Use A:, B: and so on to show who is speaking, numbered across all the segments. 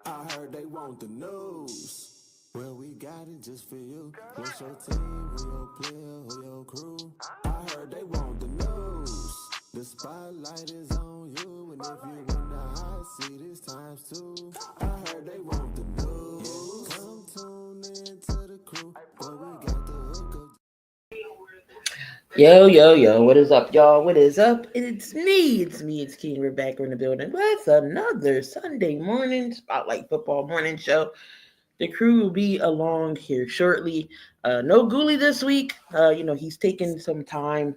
A: I heard they want the news. Well, we got it just for you. What's your team? Who your player? Who your crew? I heard they want the news. The spotlight is on you, and if you in the hot seat, it's times two. I heard they want the news. Come tune in to the crew, but we got the hook up.
B: Yo, yo, yo, what is up, y'all? What is up? It's King. We're back in the building with another Sunday morning Spotlight Football morning show. The crew will be along here shortly. No Ghoulie this week. He's taking some time,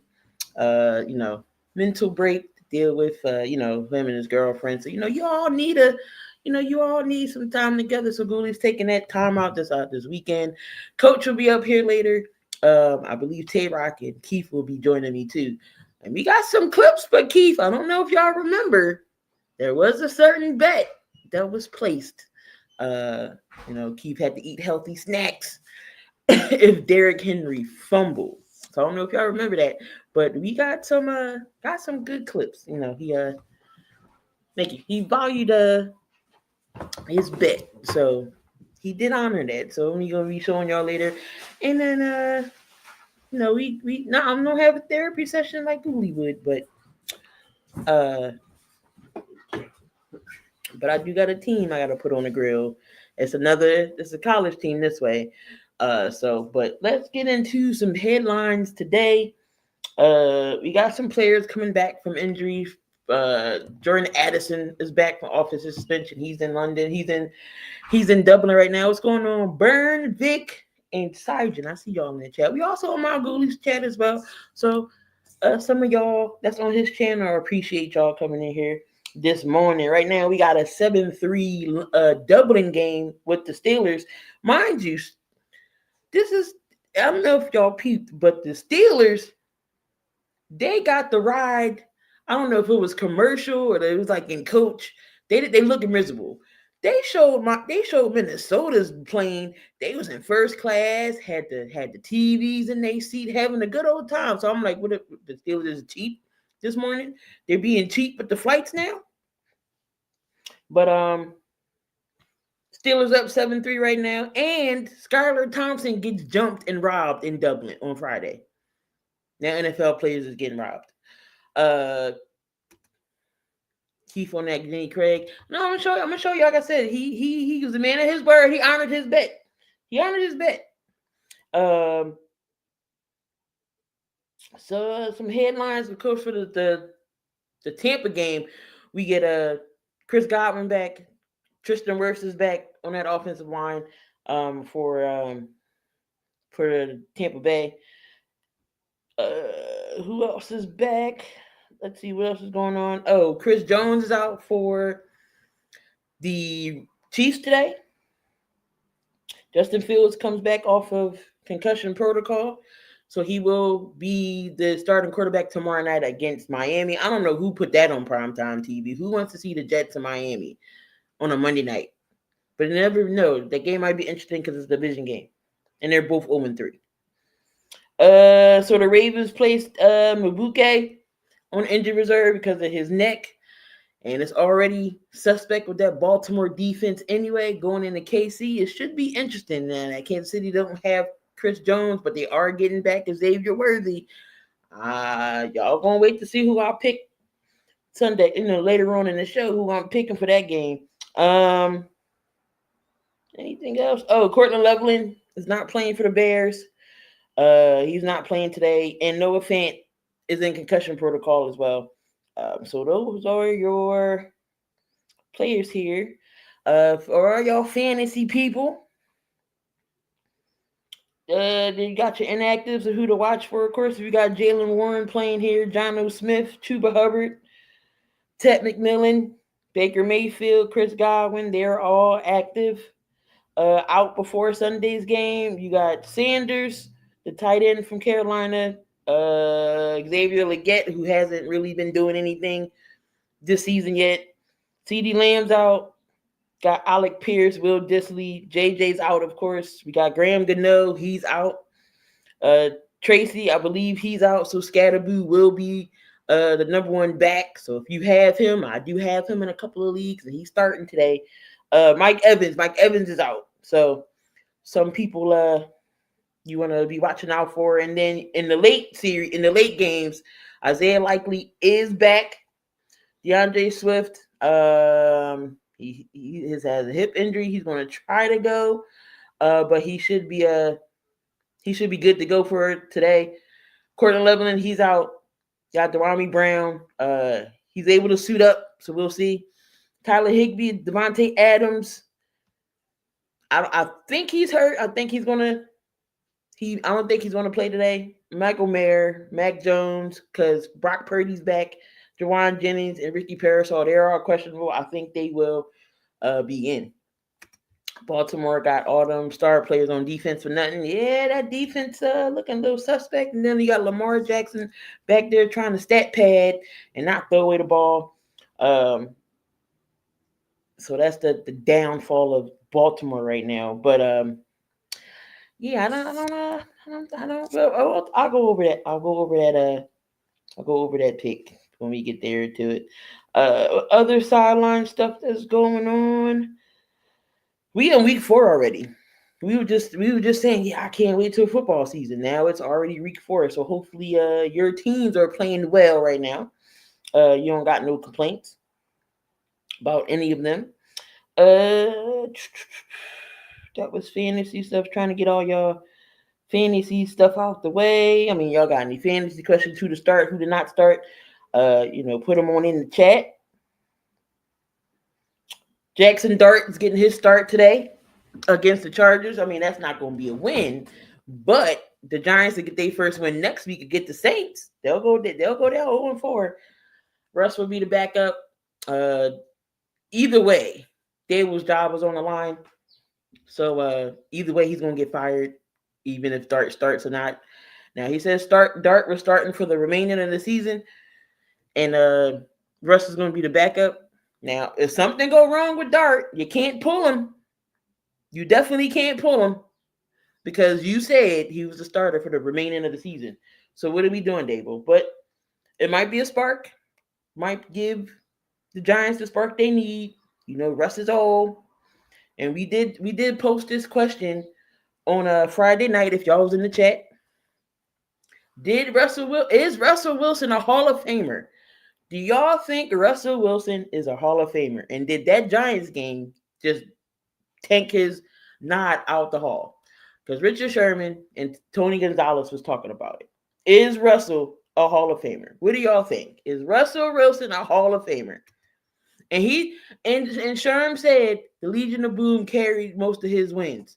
B: mental break to deal with, him and his girlfriend. So, you all need some time together. So Ghoulie's taking that time out this weekend. Coach will be up here later. I believe Tay Rock and Keith will be joining me too. And we got some clips, but Keith, I don't know if y'all remember, there was a certain bet that was placed. Uh, Keith had to eat healthy snacks if Derrick Henry fumbled. So I don't know if y'all remember that, but we got some good clips. Thank you. He valued his bet, so he did honor that. So I'm gonna be showing y'all later, and then we no, I'm gonna have a therapy session like Ghoulie would, uh, but I do got a team I gotta put on the grill. It's a college team this way. But let's get into some headlines today. We got some players coming back from injury. Jordan Addison is back from off his suspension. He's in London. He's in Dublin right now. What's going on? Burn, Vic, and Syjan. I see y'all in the chat. We also on my Ghoulies chat as well. So some of y'all that's on his channel, I appreciate y'all coming in here this morning. Right now, we got a 7-3 Dublin game with the Steelers. Mind you, this is, I don't know if y'all peeped, but the Steelers, they got the ride. I don't know if it was commercial or it was like in coach. They looking miserable. They showed Minnesota's plane. They was in first class, had the TVs in their seat, having a good old time. So I'm like, what if the Steelers is cheap this morning? They're being cheap with the flights now. But Steelers up 7-3 right now. And Skylar Thompson gets jumped and robbed in Dublin on Friday. Now NFL players is getting robbed. Uh Keith on that Jenny Craig. No, I'm gonna show you. I'm gonna show you. Like I said, he was a man of his word. He honored his bet. He honored his bet. Um, so some headlines, of course, for the Tampa game. We get Chris Godwin back. Tristan Wirfs is back on that offensive line for Tampa Bay. Who else is back? Let's see what else is going on. Oh, Chris Jones is out for the Chiefs today. Justin Fields comes back off of concussion protocol, so he will be the starting quarterback tomorrow night against Miami. I don't know who put that on primetime TV. Who wants to see the Jets in Miami on a Monday night? But you never know. That game might be interesting because it's a division game, and they're both 0-3. So the Ravens placed Mabuke on injured reserve because of his neck. And it's already suspect with that Baltimore defense anyway, going into KC. It should be interesting. Now that Kansas City don't have Chris Jones, but they are getting back Xavier Worthy. Y'all gonna wait to see who I pick Sunday, later on in the show, who I'm picking for that game. Um, Anything else? Oh, Cortland Loveland is not playing for the Bears. He's not playing today, and Noah Fant is in concussion protocol as well. So those are your players here. For all y'all fantasy people, you got your inactives of who to watch for. Of course, we got Jalen Warren playing here, Jonnu Smith, Chuba Hubbard, Ted McMillan, Baker Mayfield, Chris Godwin. They're all active. Out before Sunday's game, you got Sanders, the tight end from Carolina, Xavier Legette, who hasn't really been doing anything this season yet. CD Lamb's out. Got Alec Pierce, Will Disley, JJ's out, of course. We got Graham Gano, he's out. Uh, Tracy, I believe he's out, so Scatterboo will be the number one back. So if you have him, I do have him in a couple of leagues, and he's starting today. Mike Evans is out. So some people you want to be watching out for. And then in the late games, Isaiah Likely is back. DeAndre Swift, he has a hip injury. He's going to try to go, but he should be good to go for today. Courtland Leveland, he's out. Got De'Ami Brown. He's able to suit up, so we'll see. Tyler Higbee, Devontae Adams. I think he's hurt. I don't think he's gonna play today. Michael Mayer, Mac Jones, because Brock Purdy's back. Jawan Jennings and Ricky Parasol, they're all questionable. I think they will be in. Baltimore got all them star players on defense for nothing. Yeah, that defense looking a little suspect. And then you got Lamar Jackson back there trying to stat pad and not throw away the ball. So that's the downfall of Baltimore right now. But yeah, I don't. I'll go over that. I'll go over that pick when we get there to it. Other sideline stuff that's going on. We in week 4 already. We were just saying, yeah, I can't wait till football season. Now it's already week 4, so hopefully your teams are playing well right now. You don't got no complaints about any of them. That was fantasy stuff. Trying to get all y'all fantasy stuff out the way. I mean, y'all got any fantasy questions? Who to start? Who to not start? Put them on in the chat. Jackson Dart is getting his start today against the Chargers. I mean, that's not going to be a win, but the Giants will get their first win next week and get the Saints. They'll go down 0-4. Russ will be the backup. Either way, Dable's job was on the line. So either way, he's going to get fired, even if Dart starts or not. Now, he says Dart was starting for the remainder of the season, and Russ is going to be the backup. Now, if something go wrong with Dart, you can't pull him. You definitely can't pull him because you said he was the starter for the remaining of the season. So what are we doing, Dable? But it might be a spark. Might give the Giants the spark they need. Russ is old. And we did post this question on a Friday night if y'all was in the chat. Is Russell Wilson a Hall of Famer? Do y'all think Russell Wilson is a Hall of Famer? And did that Giants game just tank his nod out the hall? Because Richard Sherman and Tony Gonzalez was talking about it. Is Russell a Hall of Famer? What do y'all think? Is Russell Wilson a Hall of Famer? And Sherm said the Legion of Boom carried most of his wins.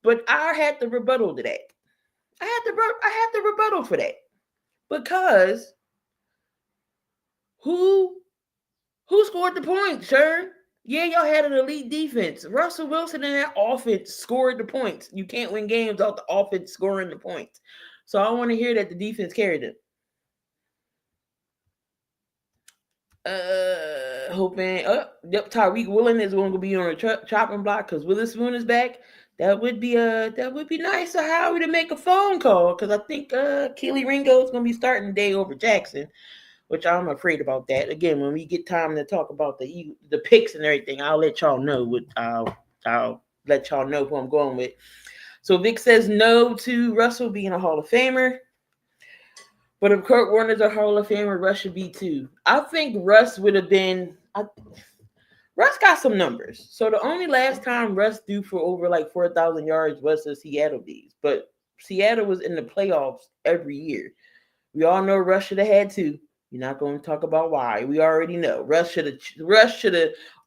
B: But I had the rebuttal to that. I had the rebuttal for that. Because who scored the points, Sherm? Yeah, y'all had an elite defense. Russell Wilson and that offense scored the points. You can't win games without the offense scoring the points. So I want to hear that the defense carried it. Hoping. Tyreek Woolen is going to be on a chopping block because Witherspoon is back. That would be nice of Howie to make a phone call because I think Keely Ringo is going to be starting the day over Jackson, which I'm afraid about that. Again, when we get time to talk about the picks and everything, I'll let y'all know I'll let y'all know who I'm going with. So Vic says no to Russell being a Hall of Famer. But if Kurt Warner's a Hall of Famer, Russ should be too. I think Russ would have been. Russ got some numbers. So the only last time Russ threw for over 4,000 yards was the Seattle Bees. But Seattle was in the playoffs every year. We all know Russ should have had 2. You're not going to talk about why. We already know. Russ should have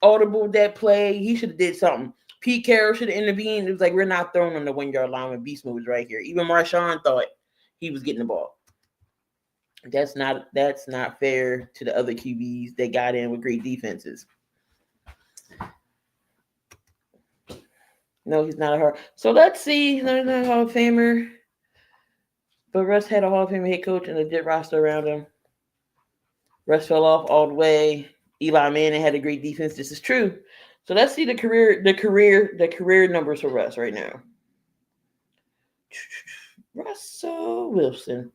B: audibled that play. He should have did something. Pete Carroll should have intervened. It was we're not throwing on the 1-yard line when Beast Mode was right here. Even Marshawn thought he was getting the ball. That's not fair to the other QBs that got in with great defenses. No, he's not a Hall. So let's see. He's not a Hall of Famer. But Russ had a Hall of Famer head coach and a legit roster around him. Russ fell off all the way. Eli Manning had a great defense. This is true. So let's see the career numbers for Russ right now. Russell Wilson.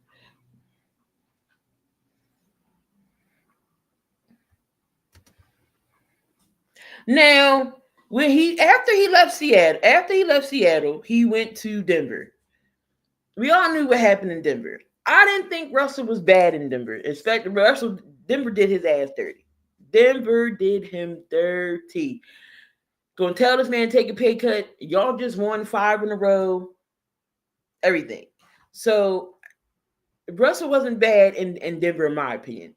B: Now, when after he left Seattle, he went to Denver. We all knew what happened in Denver. I didn't think Russell was bad in Denver. In fact, Denver did his ass dirty. Denver did him dirty. Gonna tell this man to take a pay cut. Y'all just won 5 in a row. Everything. So Russell wasn't bad in Denver, in my opinion.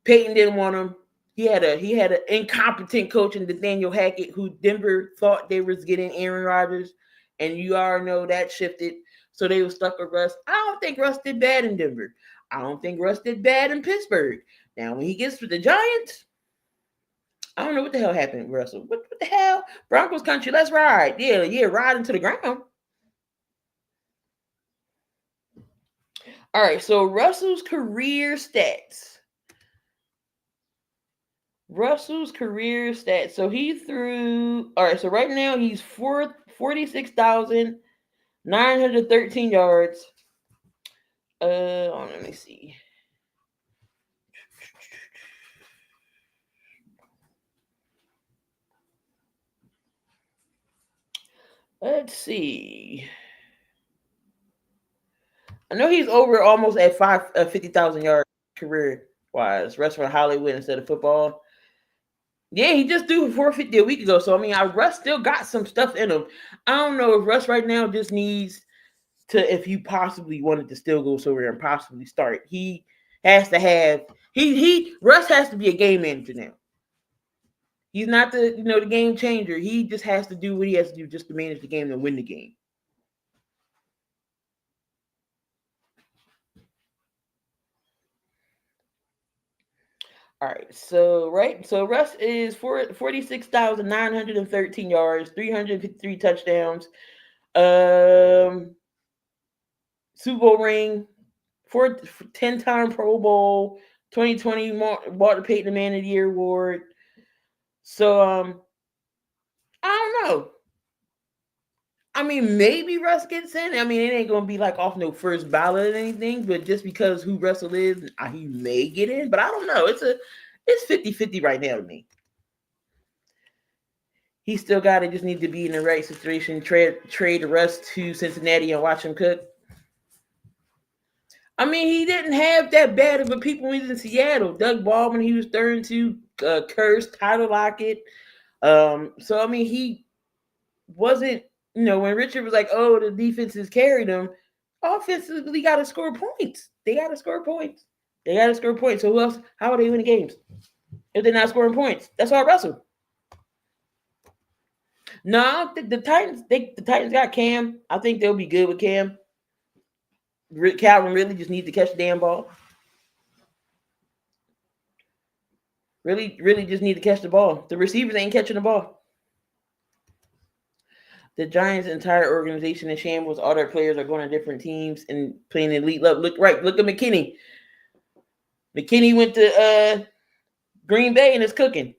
B: Peyton didn't want him. He had an incompetent coach in Nathaniel Hackett, who Denver thought they was getting Aaron Rodgers, and you already know that shifted. So they were stuck with Russ. I don't think Russ did bad in Denver. I don't think Russ did bad in Pittsburgh. Now, when he gets to the Giants, I don't know what the hell happened, Russell. What the hell? Broncos country, let's ride. Yeah, ride into the ground. All right, so Russell's career stats. So he threw. All right, so right now he's 46,913 yards. Let me see. Let's see. I know he's over almost at 50,000 yards career wise. Restaurant Hollywood instead of football. Yeah, he just threw 450 a week ago. So I mean, Russ still got some stuff in him. I don't know if Russ right now just needs to, if you possibly wanted to still go somewhere and possibly start, he has to have Russ has to be a game manager now. He's not the game changer. He just has to do what he has to do just to manage the game and win the game. All right, so Russ is 46,913 yards, 353 touchdowns, Super Bowl ring, 10-time Pro Bowl, 2020 Walter Payton Man of the Year award. So I don't know. I mean, maybe Russ gets in. I mean, it ain't gonna be like off no first ballot or anything, but just because who Russell is, he may get in. But I don't know. It's 50-50 right now to me. He still just need to be in the right situation. Trade Russ to Cincinnati and watch him cook. I mean, he didn't have that bad of a people when he was in Seattle. Doug Baldwin, he was turned to Curse, Tyler Lockett. So I mean, he wasn't. When Richard was like, "Oh, the defenses carried them," offensively got to score points. They got to score points. So who else? How are they winning games if they're not scoring points? That's all Russell. No, I don't think the Titans. The Titans got Cam. I think they'll be good with Cam. Calvin really just needs to catch the damn ball. Really just need to catch the ball. The receivers ain't catching the ball. The Giants' entire organization in shambles. All their players are going to different teams and playing elite level. Look at McKinney. McKinney went to Green Bay and is cooking.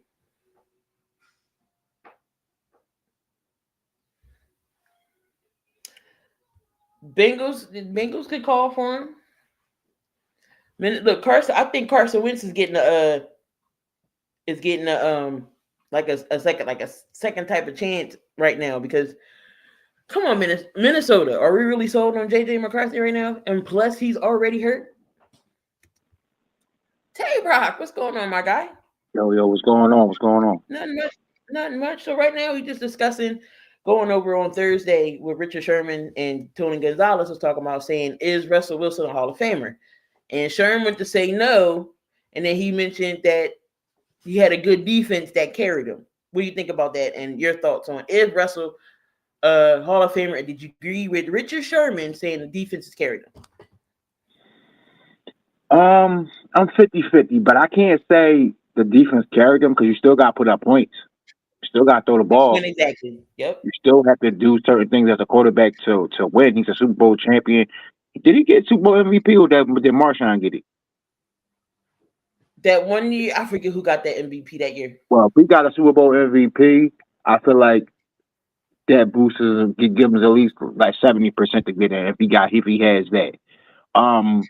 B: Bengals could call for him. Look, Carson. I think Carson Wentz is getting a second type of chance right now because. Come on, Minnesota. Are we really sold on JJ McCarthy right now? And plus, he's already hurt. Tay Brock, what's going on, my guy?
C: Yo, what's going on?
B: Nothing much. So right now, we're just discussing going over on Thursday with Richard Sherman and Tony Gonzalez was talking about saying, is Russell Wilson a Hall of Famer? And Sherman went to say no. And then he mentioned that he had a good defense that carried him. What do you think about that? And your thoughts on, is Russell Hall of Famer? Did you agree with Richard Sherman saying the defense has carried him?
C: I'm 50-50, but I can't say the defense carried him because you still got to put up points. You still got to throw the ball.
B: Exactly. Yep.
C: You still have to do certain things as a quarterback to win. He's a Super Bowl champion. Did he get Super Bowl MVP or did Marshawn get it?
B: That one year, I forget who got that MVP that year.
C: Well, if we got a Super Bowl MVP, I feel like that boosts him, give him at least like 70% to get in if he has that. I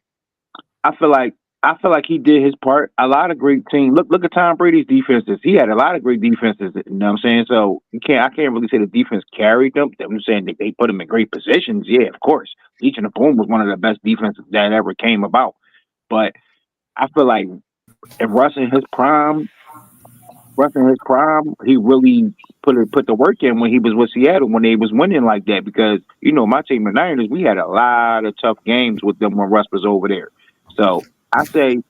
C: feel like I feel like he did his part. A lot of great teams. Look at Tom Brady's defenses. He had a lot of great defenses. You know what I'm saying? So I can't really say the defense carried them. I'm saying they put them in great positions. Yeah, of course. Legion of Boom was one of the best defenses that ever came about. But I feel like if Russ in his prime, he really put the work in when he was with Seattle when they was winning like that. Because my team, the Niners, we had a lot of tough games with them when Russ was over there. So I feel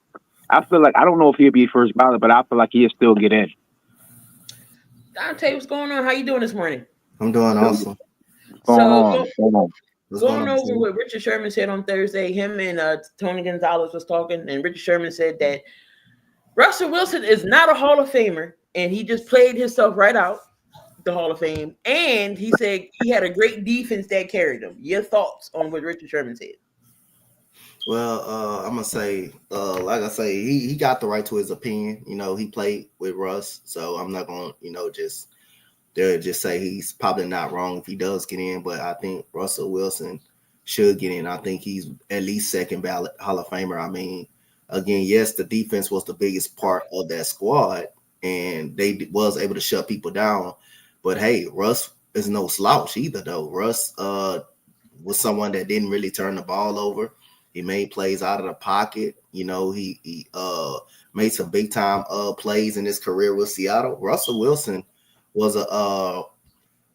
C: like I don't know if he'll be first ballot, but I feel like he'll still get in.
B: Dante, what's going on? How you doing this morning?
D: I'm doing awesome.
C: What's going
B: So
C: on? What's going on?
D: What's going
B: going
D: on,
B: over
D: Steve?
B: what Richard Sherman said on Thursday, him and Tony Gonzalez was talking, and Richard Sherman said that Russell Wilson is not a Hall of Famer, and he just played himself right out the Hall of Fame. And he said he had a great defense that carried him. Your thoughts on what Richard Sherman said?
D: Well, I'm gonna say, like I say, he got the right to his opinion. He played with Russ, so I'm not gonna, just say he's probably not wrong if he does get in. But I think Russell Wilson should get in. I think he's at least second ballot Hall of Famer. I mean, again, yes, the defense was the biggest part of that squad, and they was able to shut people down. But hey, Russ is no slouch either, though. Russ was someone that didn't really turn the ball over. He made plays out of the pocket. He made some big time plays in his career with Seattle. Russell Wilson was a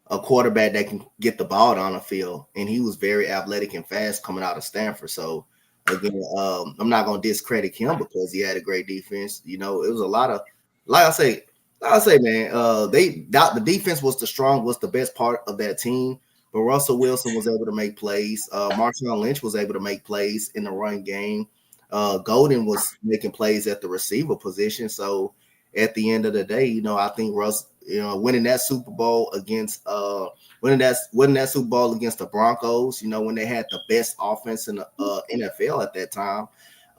D: quarterback that can get the ball down the field, and he was very athletic and fast coming out of Stanford. So again, I'm not going to discredit him because he had a great defense. It was a lot of, like I say, man, the defense was the best part of that team. But Russell Wilson was able to make plays. Marshawn Lynch was able to make plays in the run game. Golden was making plays at the receiver position. So at the end of the day, I think Russ, winning that Super Bowl against winning that Super Bowl against the Broncos, when they had the best offense in the NFL at that time,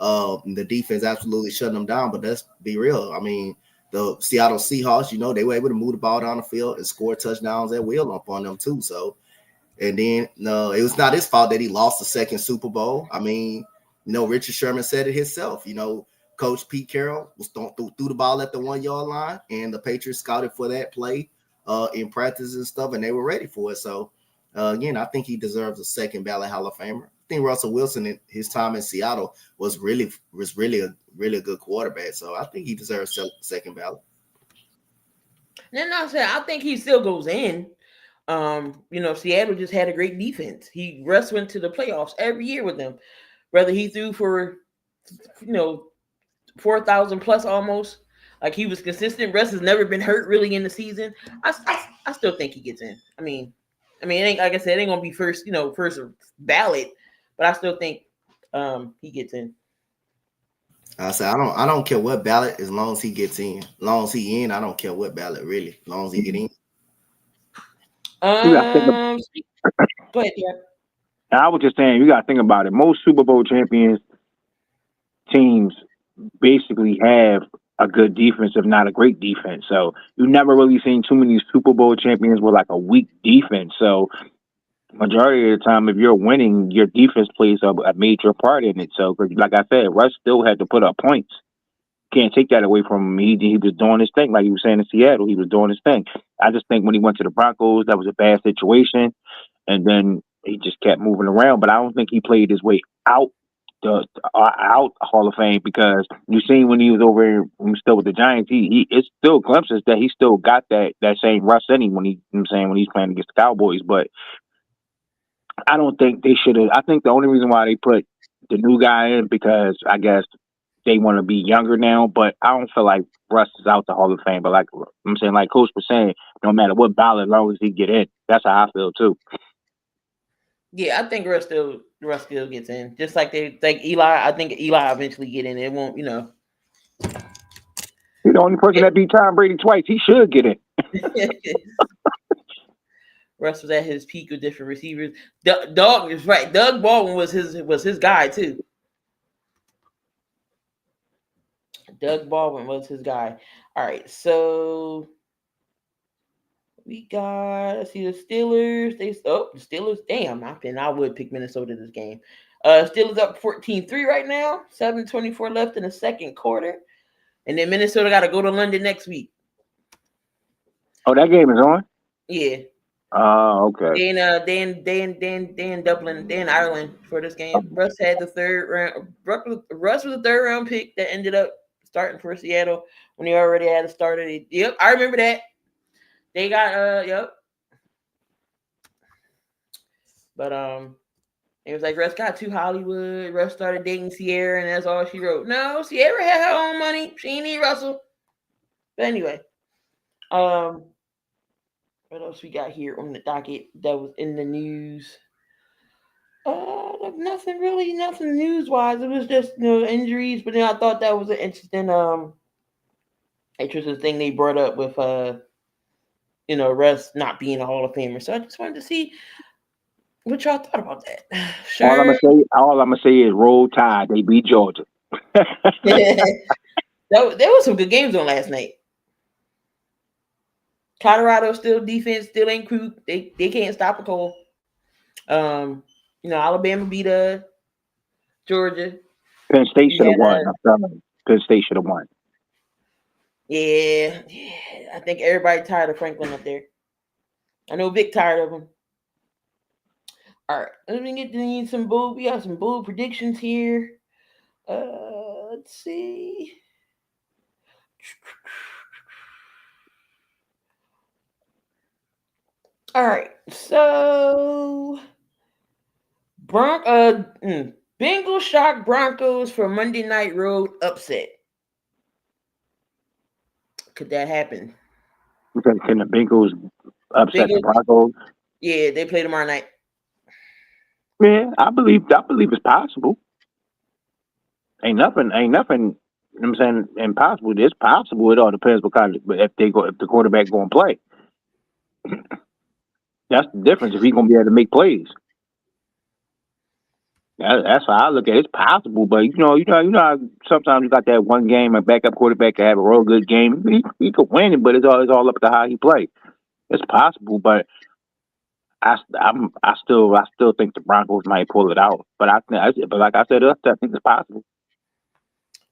D: the defense absolutely shut them down. But let's be real. I mean, the Seattle Seahawks, they were able to move the ball down the field and score touchdowns at will up on them too. So. And then it was not his fault that he lost the second Super Bowl. I mean, Richard Sherman said it himself. Coach Pete Carroll was threw the ball at the 1 yard line, and the Patriots scouted for that play in practice and stuff, and they were ready for it. So again, I think he deserves a second ballot Hall of Famer. I think Russell Wilson in his time in Seattle was really a good quarterback. So I think he deserves second ballot.
B: Then I think he still goes in. Seattle just had a great defense. Russ went to the playoffs every year with them. Whether he threw for 4,000 plus almost, like he was consistent. Russ has never been hurt really in the season. I still think he gets in. I mean, it ain't, like I said, it ain't gonna be first ballot, but I still think he gets in.
D: I say I don't care what ballot as long as he gets in. As long as he in, I don't care what ballot really. As long as he get in.
B: Go ahead, yeah.
C: I was just saying, you got to think about it. Most Super Bowl champions teams basically have a good defense, if not a great defense. So you never really seen too many Super Bowl champions with like a weak defense. So majority of the time, if you're winning, your defense plays a major part in it. So, like I said, Russ still had to put up points. Can't take that away from him. He was doing his thing, like he was saying in Seattle. He was doing his thing. I just think when he went to the Broncos, that was a bad situation, and then he just kept moving around. But I don't think he played his way out Hall of Fame, because you seen when he was over here, when he was still with the Giants, he it's still glimpses that he still got that same Russ in him when when he's playing against the Cowboys. But I don't think they should have. I think the only reason why they put the new guy in, because I guess they want to be younger now, but I don't feel like Russ is out the Hall of Fame. But like I'm saying, like Coach was saying, no matter what ballot, as long as he get in, that's how I feel too.
B: Yeah, I think Russ still gets in. Just like Eli, I think Eli eventually get in. It won't,
C: He's the only person that beat Tom Brady twice. He should get in.
B: Russ was at his peak with different receivers. Doug is right. Doug Baldwin was his guy too. Doug Baldwin was his guy. All right, so we got, let's see, the Steelers. The Steelers. Damn, I would pick Minnesota this game. Steelers up 14-3 right now. 7:24 left in the second quarter. And then Minnesota got to go to London next week.
C: Oh, that game is on?
B: Yeah.
C: Oh, okay.
B: They in Dublin, they in Ireland for this game. Russ had the third round. Russ was the third round pick that ended up starting for Seattle when he already had a starter. Yep, I remember that. They got yep. But it was like Russ got too Hollywood. Russ started dating Sierra, and that's all she wrote. No, Sierra had her own money. She didn't need Russell. But anyway, what else we got here on the docket that was in the news? Nothing news wise. It was just injuries. But then I thought that was an interesting thing they brought up with Russ not being a Hall of Famer. So I just wanted to see what y'all thought about that. Sure.
C: All I'm gonna say is roll tide. They beat Georgia.
B: There was some good games on last night. Colorado defense still ain't crude. They can't stop a Cole. Alabama beat Georgia.
C: Penn State should have won. I'm telling you. Penn State should have won.
B: Yeah. I think everybody tired of Franklin up there. I know Vic tired of him. All right, let me get to some bold. We got some bold predictions here. Let's see. All right, so Bengals shock Broncos for Monday Night Road upset. Could that happen?
C: Can the Bengals upset the Broncos?
B: Yeah, they play tomorrow night.
C: Yeah, I believe it's possible. Ain't nothing. You know what I'm saying, impossible. It's possible. It all depends if the quarterback going to play. That's the difference. If he's going to be able to make plays, that's how I look at it. It's possible, but you know, how sometimes you got that one game, a backup quarterback can have a real good game. He could win it, but it's all up to how he play. It's possible, but I still think the Broncos might pull it out. But like I said, I think it's possible.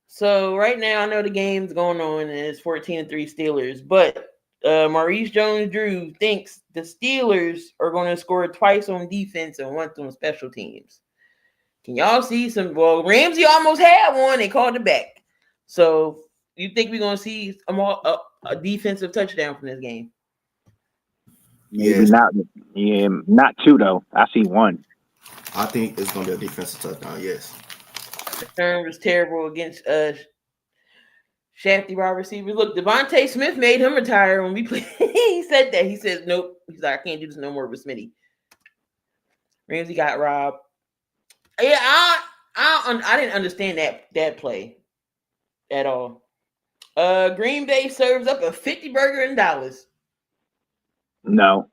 B: So right now, I know the game's going on, and it's 14-3 Steelers. But Maurice Jones-Drew thinks the Steelers are going to score twice on defense and once on special teams. Can y'all see some? Well, Ramsey almost had one. They called it back. So you think we're going to see a defensive touchdown from this game?
C: Maybe not. Yeah, not two though. I see one.
D: I think it's going to be a defensive touchdown. Yes.
B: The turn was terrible against shafty wide receivers. Look, Devontae Smith made him retire when we played. He said that. He says, nope. He's like, I can't do this no more with Smitty. Ramsey got robbed. Yeah, I didn't understand that play at all. Green Bay serves up a 50 burger in Dallas.
C: No.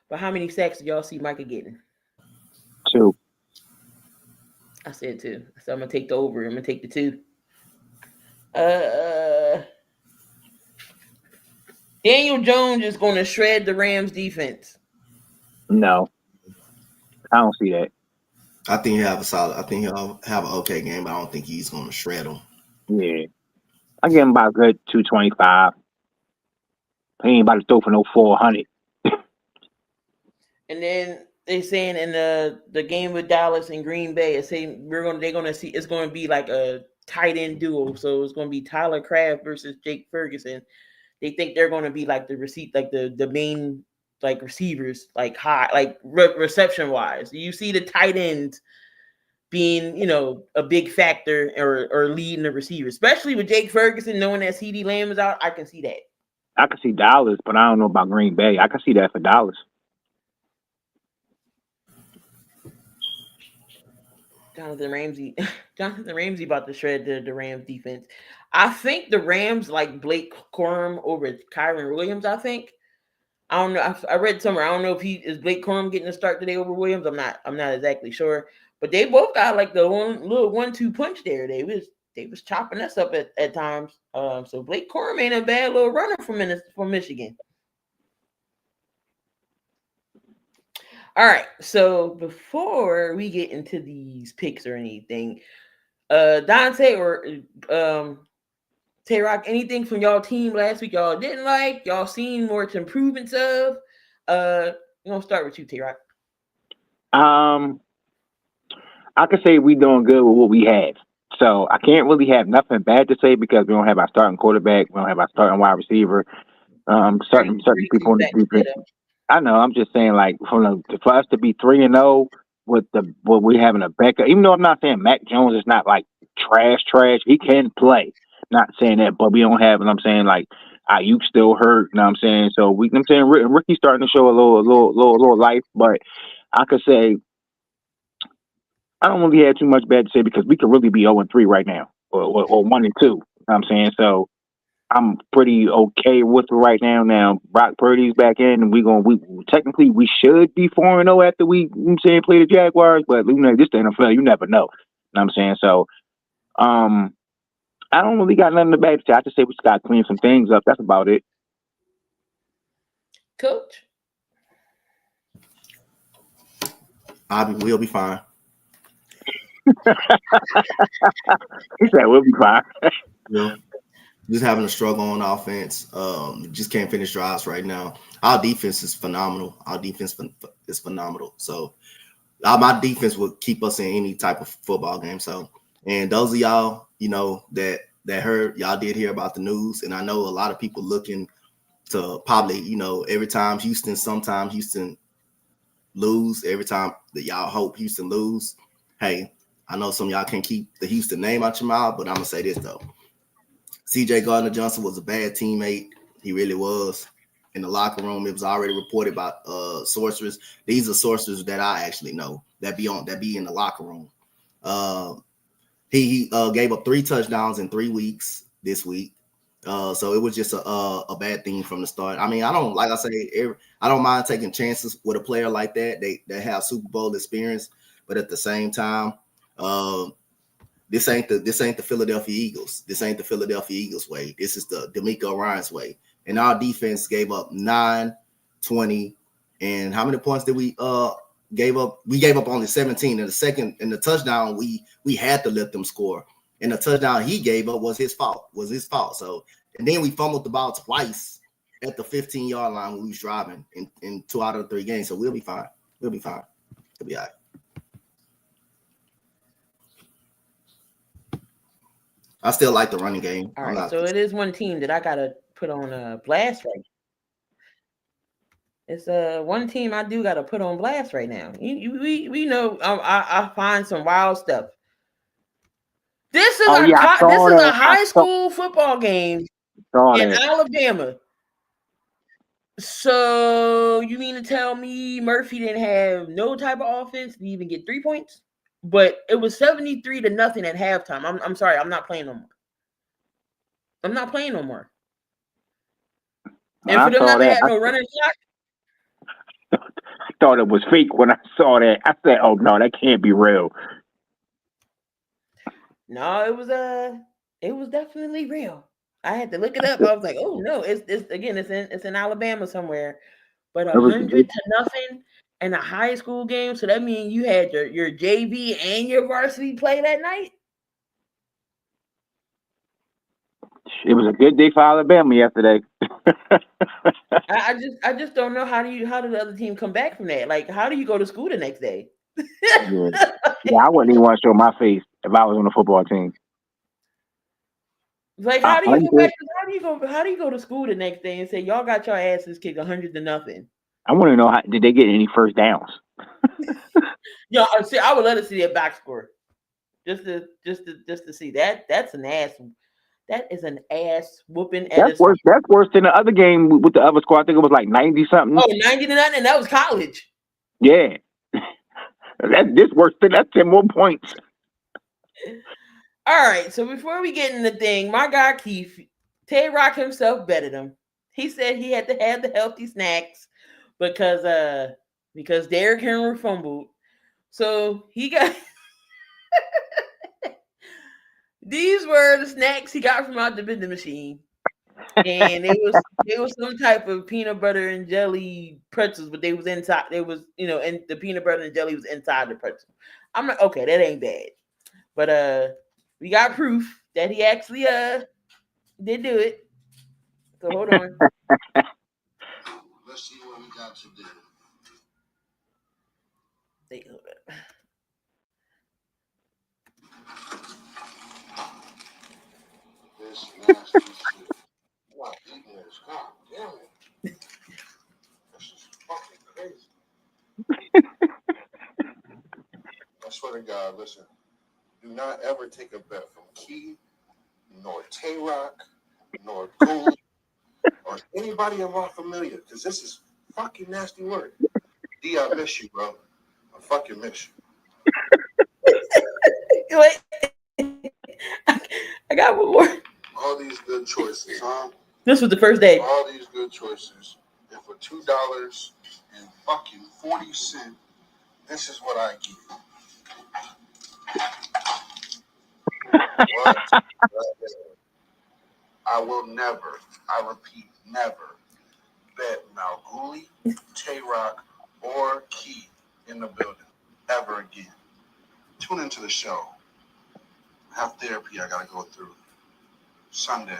B: But how many sacks did y'all see Micah getting?
C: 2.
B: I said 2. So I'm going to take the over. I'm going to take the 2. Daniel Jones is going to shred the Rams defense.
C: No. I don't see that.
D: I think he'll have an okay game, but I don't think he's going to shred them.
C: Yeah. I give him about a good 225. He ain't about to throw for no 400.
B: And then they're saying in the game with Dallas and Green Bay, it's saying they're gonna see it's going to be like a tight end duo. So it's going to be Tyler Kraft versus Jake Ferguson. They think they're going to be like the main like receivers, like high, like reception wise. You see the tight ends being, a big factor or leading the receivers, especially with Jake Ferguson knowing that CeeDee Lamb is out. I can see that.
C: I can see Dallas, but I don't know about Green Bay. I can see that for Dallas.
B: Jonathan Ramsey about to shred the Rams defense. I think the Rams like Blake Corum over Kyron Williams. I think. I don't know. I read somewhere. I don't know if is Blake Corum getting a start today over Williams. I'm not exactly sure. But they both got like the little 1-2 punch there. They was chopping us up at times. So Blake Corum ain't a bad little runner from Michigan. All right. So before we get into these picks or anything, Dante or Tay Rock, anything from y'all team last week y'all didn't like, y'all seen more improvements of? We're gonna start with you, Tay Rock.
C: I could say we doing good with what we have. So I can't really have nothing bad to say because we don't have our starting quarterback, we don't have our starting wide receiver, certain people in the defense. I know. I'm just saying, like, for us to be 3-0 with what we having a backup. Even though I'm not saying Mac Jones is not like trash. He can play. Not saying that, but we don't have. And I'm saying like Ayuk still hurt. You know what I'm saying? So I'm saying Ricky's starting to show a little life. But I could say I don't really have too much bad to say because we could really be 0-3 right now, or 1-2. You know what I'm saying? So I'm pretty okay with it right now. Now Brock Purdy's back in, and we technically we should be 4-0 after we play the Jaguars, but this the NFL, you never know. You know what I'm saying? So I don't really got nothing bad to say. I just say we just got to clean some things up. That's about it.
B: Coach,
D: we'll be fine.
C: He said we'll be fine.
D: Yeah. Just having a struggle on offense. Just can't finish drives right now. Our defense is phenomenal. Is phenomenal. So my defense will keep us in any type of football game. So, and those of y'all, that heard, y'all did hear about the news. And I know a lot of people looking to probably, every time sometimes Houston lose, every time that y'all hope Houston lose. Hey, I know some of y'all can't keep the Houston name out your mouth, but I'm going to say this though. CJ Gardner-Johnson was a bad teammate. He really was. In the locker room, it was already reported by sources. These are sources that I actually know that be in the locker room. He gave up 3 touchdowns in 3 weeks this week. So it was just a bad thing from the start. I mean, I don't mind taking chances with a player like that. They have Super Bowl experience, but at the same time, this ain't the Philadelphia Eagles. This ain't the Philadelphia Eagles way. This is the DeMeco Ryans way. And our defense gave up 9, 20, and how many points did we gave up? We gave up only 17. In the touchdown, we had to let them score. And the touchdown he gave up was his fault. So, and then we fumbled the ball twice at the 15-yard line when we was driving in 2 out of 3 games. So we'll be fine. It'll be all right. I still like the running game.
B: All right, so it is one team that I gotta put on a blast right now. It's one team I do gotta put on blast right now. We know I find some wild stuff. This is a high school football game in Alabama. So you mean to tell me Murphy didn't have no type of offense to even get 3 points? But it was 73-0 at halftime. I'm sorry, I'm not playing no more. And for them not to have no running clock.
C: I thought it was fake when I saw that. I said, "Oh no, that can't be real."
B: No, it was definitely real. I had to look it up. I was like, "Oh no, it's in Alabama somewhere." But 100-0 in a high school game, so that means you had your JV and your varsity play that night.
C: It was a good day for Alabama yesterday.
B: I just don't know how did the other team come back from that? Like, how do you go to school the next day?
C: Yeah, I wouldn't even want to show my face if I was on the football team.
B: Like, how do you go back? How do you go to school the next day and say y'all got your asses kicked 100-0?
C: I want to know did they get any first downs?
B: Yeah, see, I would love to see that back score, just to see that. That's an ass. That is an ass whooping.
C: That's worse than the other game with the other squad. I think it was like 90-something.
B: Oh, 90-0, and that was college.
C: Yeah, that's worse than that's 10 more points.
B: All right, so before we get in the thing, my guy Keith, Tay Rock himself betted him. He said he had to have the healthy snacks because Derrick Henry fumbled. So he got these were the snacks he got from out the vending machine. and it was some type of peanut butter and jelly pretzels, but they was inside. They was and the peanut butter and jelly was inside the pretzel. I'm like, okay, that ain't bad, but we got proof that he actually did do it. So hold on.
E: Let's see what we got today.
B: Hey, hold up.
E: This nasty shit. I'm not eating this. God damn it. This is fucking crazy. I swear to God, listen. Do not ever take a bet from Key, nor Tay-Rock, nor Gould, or anybody in my familiar, because this is fucking nasty work. D, I miss you, bro. I fucking miss you.
B: Wait. I got one more.
E: All these good choices, huh?
B: This was the first day.
E: All these good choices. And for $2 and fucking 40 cents, this is what I get. What? I will never, I repeat, never bet Malguli, Tay-Rock, or Key in the building ever again. Tune into the show. I have therapy I gotta go through. Sunday.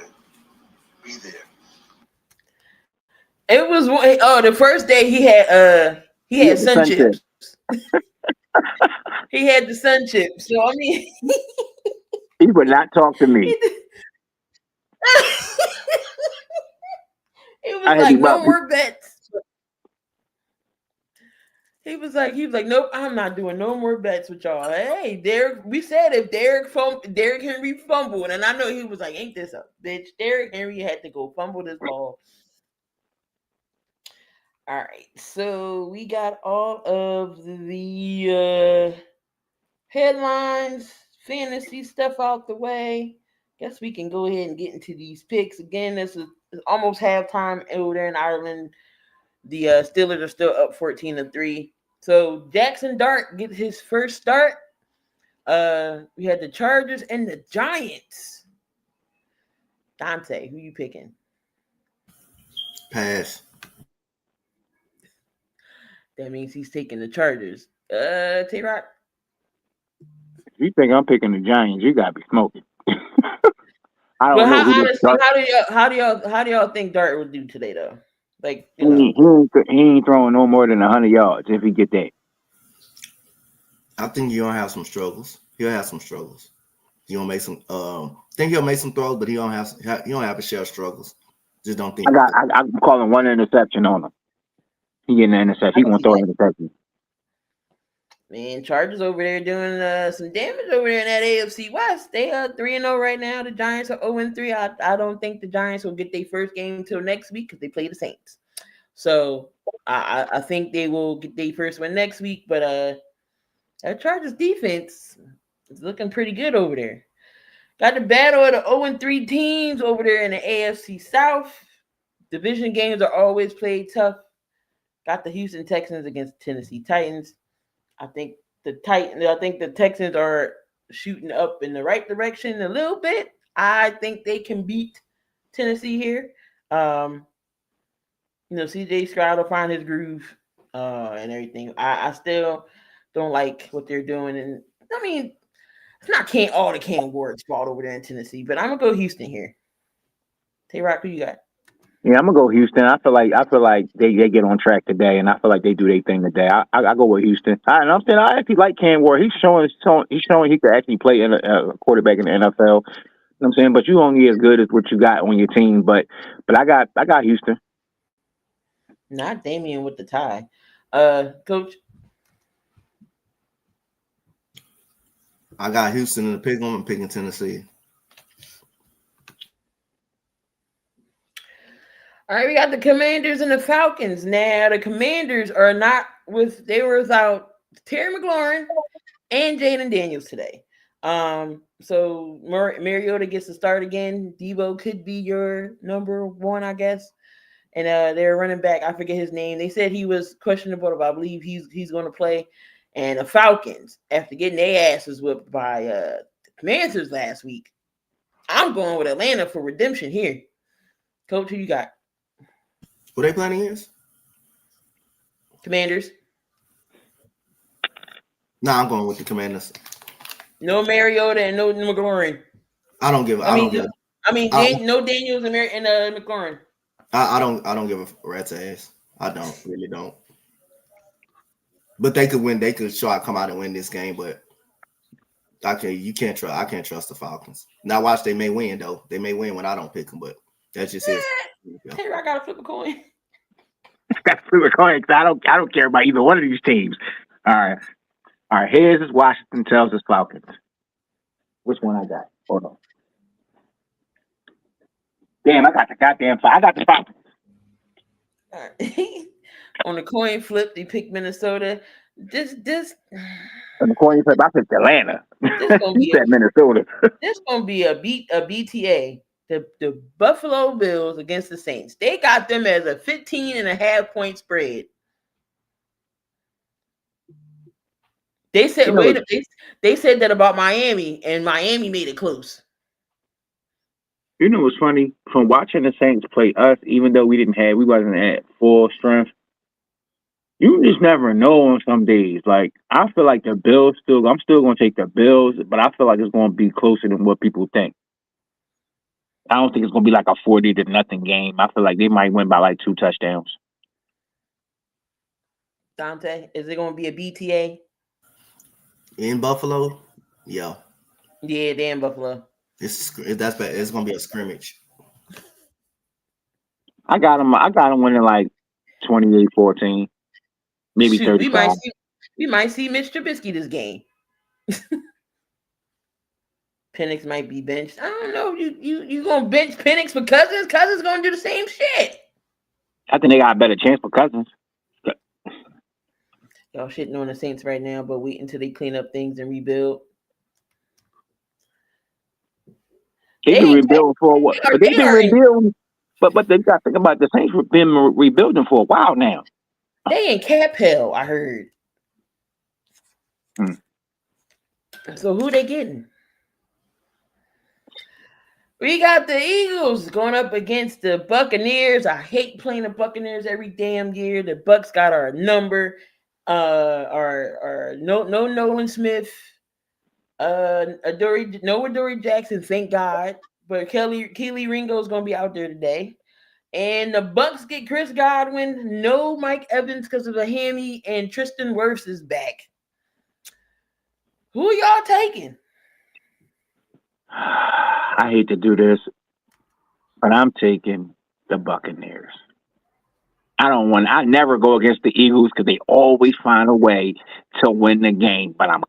E: Be there.
B: It was the first day he had sun chips. He had the sun chips. So I mean
C: he would not talk to me.
B: It was like no more bets. He was like, nope, I'm not doing no more bets with y'all. Hey, Derek, we said if Derrick Henry fumbled, and I know he was like, ain't this a bitch? Derrick Henry had to go fumble this ball. All right, so we got all of the headlines, fantasy stuff out the way. Guess we can go ahead and get into these picks. Again, this is almost halftime over there in Ireland. The Steelers are still up 14-3. So Jackson Dart gets his first start. We had the Chargers and the Giants. Dante, who you picking?
D: Pass.
B: That means he's taking the Chargers. Tay-Rock?
C: If you think I'm picking the Giants, you gotta be smoking. I
B: don't know.
C: Honestly,
B: how do y'all think Dart would do today, though? Like,
C: he ain't throwing no more than 100 yards if he get that.
D: I think you're gonna have some struggles. He'll have some struggles. He's gonna make some. Think he'll make some throws, but he don't have to share struggles. Just don't think.
C: I'm calling one interception on him. He getting an interception. He gonna throw an interception.
B: Man, Chargers over there doing some damage over there in that AFC West. They are 3-0 right now. The Giants are 0-3. I don't think the Giants will get their first game until next week because they play the Saints. So I think they will get their first win next week. But that Chargers defense is looking pretty good over there. Got the battle of the 0-3 teams over there in the AFC South. Division games are always played tough. Got the Houston Texans against Tennessee Titans. I think the Texans are shooting up in the right direction a little bit. I think they can beat Tennessee here. CJ Stroud will find his groove and everything. I still don't like what they're doing. And I mean, it's not all the Cam Ward's fault over there in Tennessee, but I'm gonna go Houston here. Tay-Rock, who you got?
C: Yeah, I'm gonna go Houston. I feel like they get on track today, and I feel like they do their thing today. I go with Houston. I'm saying I actually like Cam Ward. He's showing he could actually play in a quarterback in the NFL. You know what I'm saying? But you only as good as what you got on your team. But I got Houston.
B: Not Damian with the tie. Coach?
D: I got Houston in the pick. I'm picking Tennessee.
B: All right, we got the Commanders and the Falcons. Now, the Commanders are they were without Terry McLaurin and Jaden Daniels today. So Mariota gets to start again. Debo could be your number one, I guess. And they're running back. I forget his name. They said he was questionable, but I believe he's going to play. And the Falcons, after getting their asses whipped by the Commanders last week, I'm going with Atlanta for redemption here. Coach, who you got?
D: Who they playing against?
B: Commanders.
D: Nah, I'm going with the Commanders.
B: No Mariota and no McLaurin.
D: I don't give.
B: No Daniels and McLaurin.
D: I don't give a rat's ass. I really don't. But they could win. They could come out and win this game. But I can't trust the Falcons. Now watch, they may win though. They may win when I don't pick them. But that's just it.
B: Hey, I gotta flip a coin.
C: Got to flip a coin because I don't care about either one of these teams. All right. Here's is Washington, tails is Falcons. Which one I got? Hold on. Damn, I got the Falcons.
B: All right. On the coin flip, they picked Minnesota. This
C: On the coin flip, I picked Atlanta. You said Minnesota.
B: This gonna be a BTA. The Buffalo Bills against the Saints. They got them as a 15.5-point spread. They said, they said that about Miami, and Miami made it close.
C: You know what's funny? From watching the Saints play us, even though we wasn't at full strength, you just never know on some days. Like, I feel like the Bills I'm still going to take the Bills, but I feel like it's going to be closer than what people think. I don't think it's going to be like a 40-0 game. I feel like they might win by like 2 touchdowns.
B: Dante, is it going to be a BTA?
D: In Buffalo? Yeah.
B: Yeah, they're in Buffalo.
D: It's going to be a scrimmage.
C: I got them winning like 28-14. Maybe 35.
B: We might see Mitch Trubisky this game. Penix might be benched. I don't know. You gonna bench Penix for Cousins? Cousins gonna do the same shit.
C: I think they got a better chance for Cousins.
B: Y'all shitting on the Saints right now, but wait until they clean up things and rebuild.
C: They've been rebuilding for a while. They've been rebuilding, but they got to think about the Saints have been rebuilding for a while now.
B: They in cap hell, I heard. So who they getting? We got the Eagles going up against the Buccaneers. I hate playing the Buccaneers every damn year. The Bucs got our number. No Nolan Smith. Adoree Jackson, thank God. But Keely Ringo is gonna be out there today. And the Bucs get Chris Godwin, no Mike Evans because of a hammy, and Tristan Wirfs is back. Who y'all taking?
C: I hate to do this, but I'm taking the Buccaneers. I never go against the Eagles because they always find a way to win the game. But I'm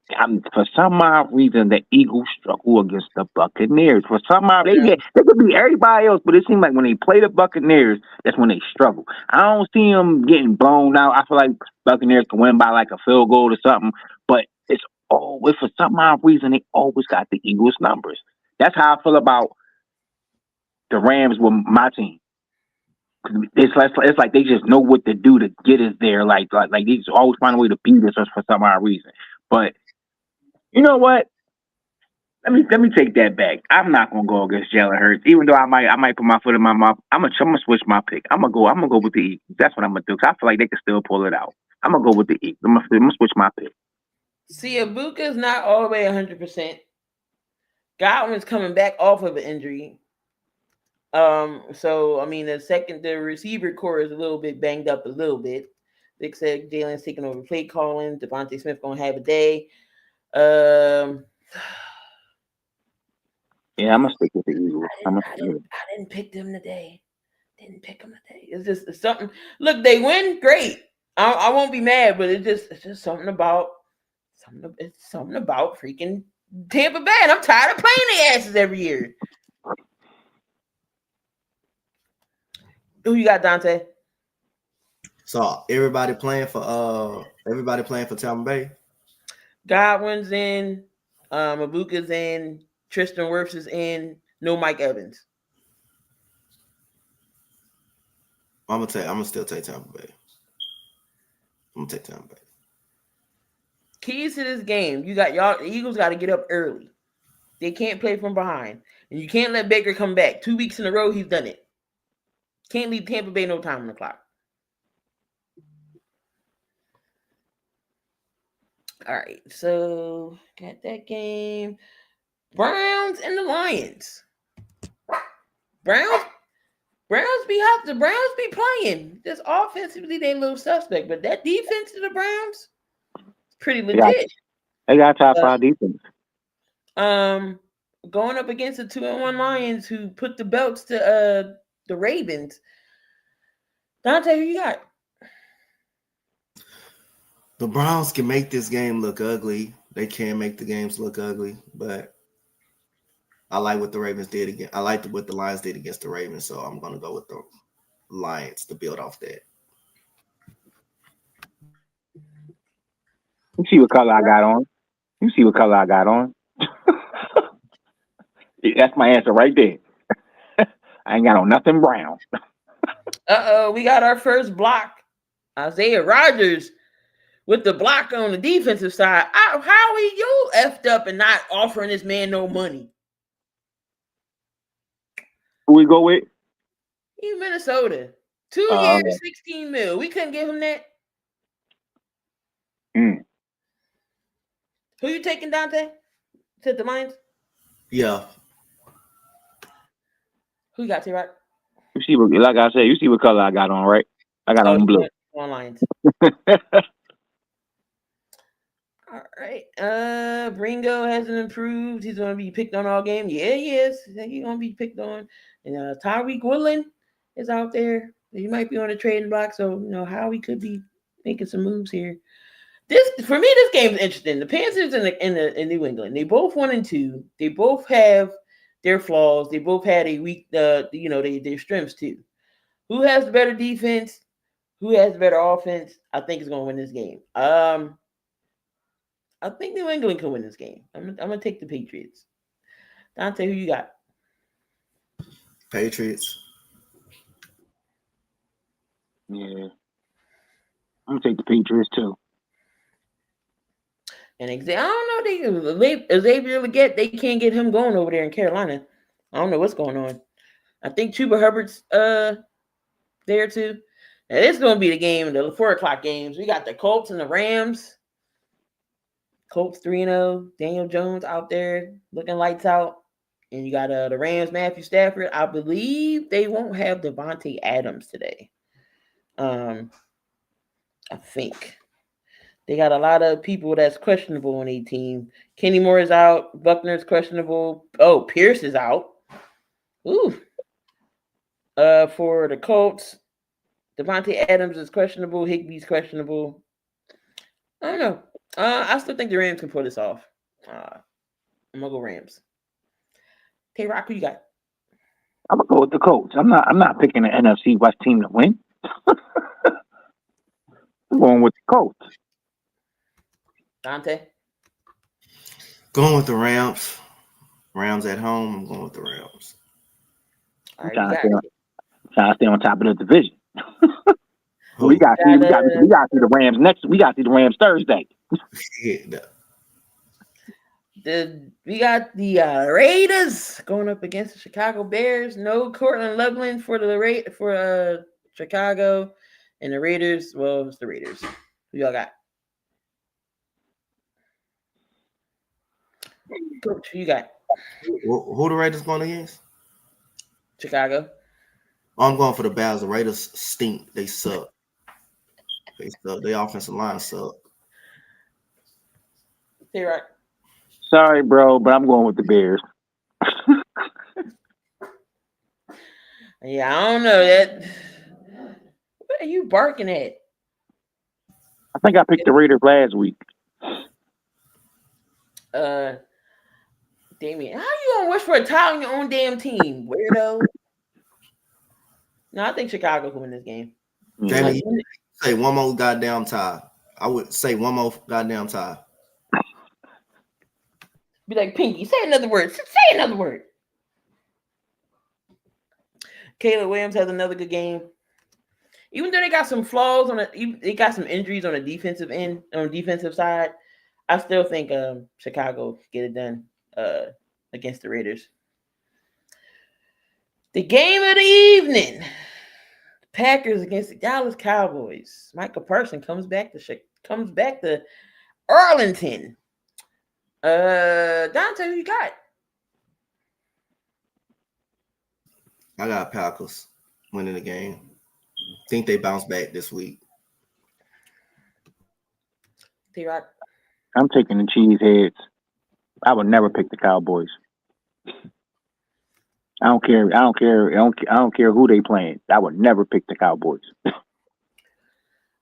C: for some odd reason, the Eagles struggle against the Buccaneers. For some odd, they could be everybody else, but it seems like when they play the Buccaneers, that's when they struggle. I don't see them getting blown out. I feel like Buccaneers can win by like a field goal or something, but it's always, for some odd reason, they always got the Eagles numbers. That's how I feel about the Rams with my team. It's like they just know what to do to get us there. Like they just always find a way to beat us for some odd reason. But you know what? Let me take that back. I'm not gonna go against Jalen Hurts, even though I might put my foot in my mouth. I'm gonna switch my pick. I'm gonna go with the Eagles. That's what I'm gonna do. Cause I feel like they can still pull it out. I'm gonna go with the Eagles. I'm gonna switch my pick.
B: See, Ibuka's not all the way 100%. Godwin's coming back off of an injury. So I mean, the receiver core is a little bit banged up a little bit. Vic said Jalen's taking over play calling. Devontae Smith gonna have a day.
C: Yeah, I'm gonna stick with the Eagles.
B: I didn't pick them today. It's something. Look, they win, great. I won't be mad, but it's just something about freaking Tampa Bay. And I'm tired of playing their asses every year. Who you got, Dante?
D: So everybody playing for Tampa Bay.
B: Godwin's in, Ibuka's in, Tristan Wirfs is in, no Mike Evans.
D: I'm gonna still take Tampa Bay. I'm gonna take Tampa Bay.
B: Keys to this game, the Eagles got to get up early. They can't play from behind, and you can't let Baker come back. 2 weeks in a row, he's done it. Can't leave Tampa Bay no time on the clock. All right, so got that game. Browns and the Lions. Browns be hot. The Browns be playing. Just offensively, they a little suspect, but that defense of the Browns is pretty legit.
C: They got top 5 defense.
B: Going up against the 2-1 Lions who put the belts to the Ravens. Dante, who you got?
D: The Browns can make this game look ugly. They can make the games look ugly, but I like what the Ravens did again. I like what the Lions did against the Ravens, so I'm going to go with the Lions to build off that.
C: You see what color I got on? That's my answer right there. I ain't got on nothing brown.
B: We got our first block. Isaiah Rodgers with the block on the defensive side. How are you effed up and not offering this man no money?
C: Who we go with?
B: He's Minnesota. 2 years, $16 million. We couldn't give him that. Who you taking, Dante? To the Lions?
D: Yeah.
B: Who you got, T-Rock?
C: You see what, like I said, you see what color I got on, right? I got on blue.
B: On Lions. All right. Bringo hasn't improved. He's going to be picked on all game. Yeah, he is. He's going to be picked on. And Tyreek Woodland is out there. He might be on the trading block, so Howie could be making some moves here. For me, this game is interesting. The Panthers in New England, they both 1-2. They both have their flaws. They both had a weak, their strengths too. Who has the better defense? Who has the better offense? I think is going to win this game. I think New England can win this game. I'm gonna take the Patriots. Dante, who you got?
D: Patriots.
C: Yeah, I'm gonna take the Patriots too.
B: And I don't know. Xavier Legette, they can't get him going over there in Carolina. I don't know what's going on. I think Chuba Hubbard's there too. Now this is gonna be the game, the 4:00 games. We got the Colts and the Rams. Colts 3-0. Daniel Jones out there looking lights out. And you got the Rams, Matthew Stafford. I believe they won't have Devontae Adams today. I think. They got a lot of people that's questionable on a team. Kenny Moore is out. Buckner's questionable. Oh, Pierce is out. Ooh. For the Colts, Devontae Adams is questionable. Higbee's questionable. I don't know. I still think the Rams can pull this off. I'm gonna go Rams. Tay-Rock, who you got?
C: I'm gonna go with the Colts. I'm not picking the NFC West team to win. I'm going with the Colts.
B: Dante?
D: Going with the Rams. Rams at home. I'm going with the Rams.
B: All right,
C: trying to stay on top of the division. We got to see the Rams next. We got to see the Rams Thursday.
B: We got the Raiders going up against the Chicago Bears. No Cortland Loveland for Chicago, and the Raiders. Well, it's the Raiders. Who y'all got? Coach, who you got?
D: Who the Raiders going against?
B: Chicago.
D: I'm going for the Bears. The Raiders stink. They suck. They suck. Their offensive line suck.
B: Hey, right.
C: Sorry, bro, but I'm going with the Bears.
B: Yeah, I don't know that. What are you barking at?
C: I think I picked the Raiders last week.
B: Damien, how you gonna wish for a tie on your own damn team, weirdo? No, I think Chicago can win this game.
D: Jamie, say one more goddamn tie. I would say one more goddamn tie.
B: Be like, Pinky, say another word. Say another word. Caleb Williams has another good game. Even though they got some flaws they got some injuries on the defensive end, on the defensive side, I still think Chicago get it done against the Raiders. The game of the evening. Packers against the Dallas Cowboys. Michael Parsons comes back to Arlington. Dante, who you got?
D: I got Packers winning the game. Think they bounce back this week.
B: T-Rock.
C: I'm taking the Cheeseheads. I would never pick the Cowboys. I don't care who they playing. I would never pick the Cowboys.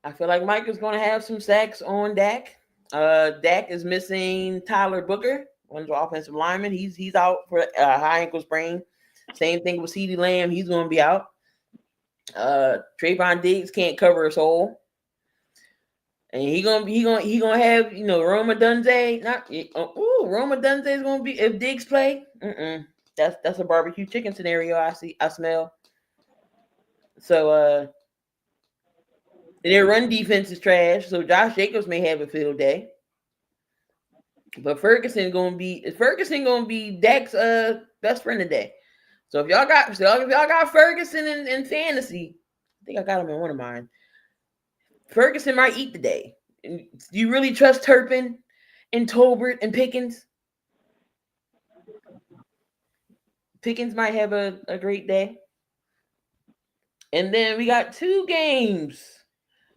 B: I feel like Mike is going to have some sacks on Dak. Dak is missing Tyler Booker, one of the offensive linemen. He's out for a high ankle sprain. Same thing with CeeDee Lamb. He's going to be out. Trayvon Diggs can't cover a soul. And he gonna have Roma Dunze. Roma Dunze is gonna be if Diggs play. That's a barbecue chicken scenario. I smell. So their run defense is trash. So Josh Jacobs may have a field day. But Ferguson gonna be Dak's best friend today. So if y'all got Ferguson in fantasy, I think I got him in one of mine. Ferguson might eat the day. Do you really trust Turpin and Tolbert and Pickens? Pickens might have a great day. And then we got 2 games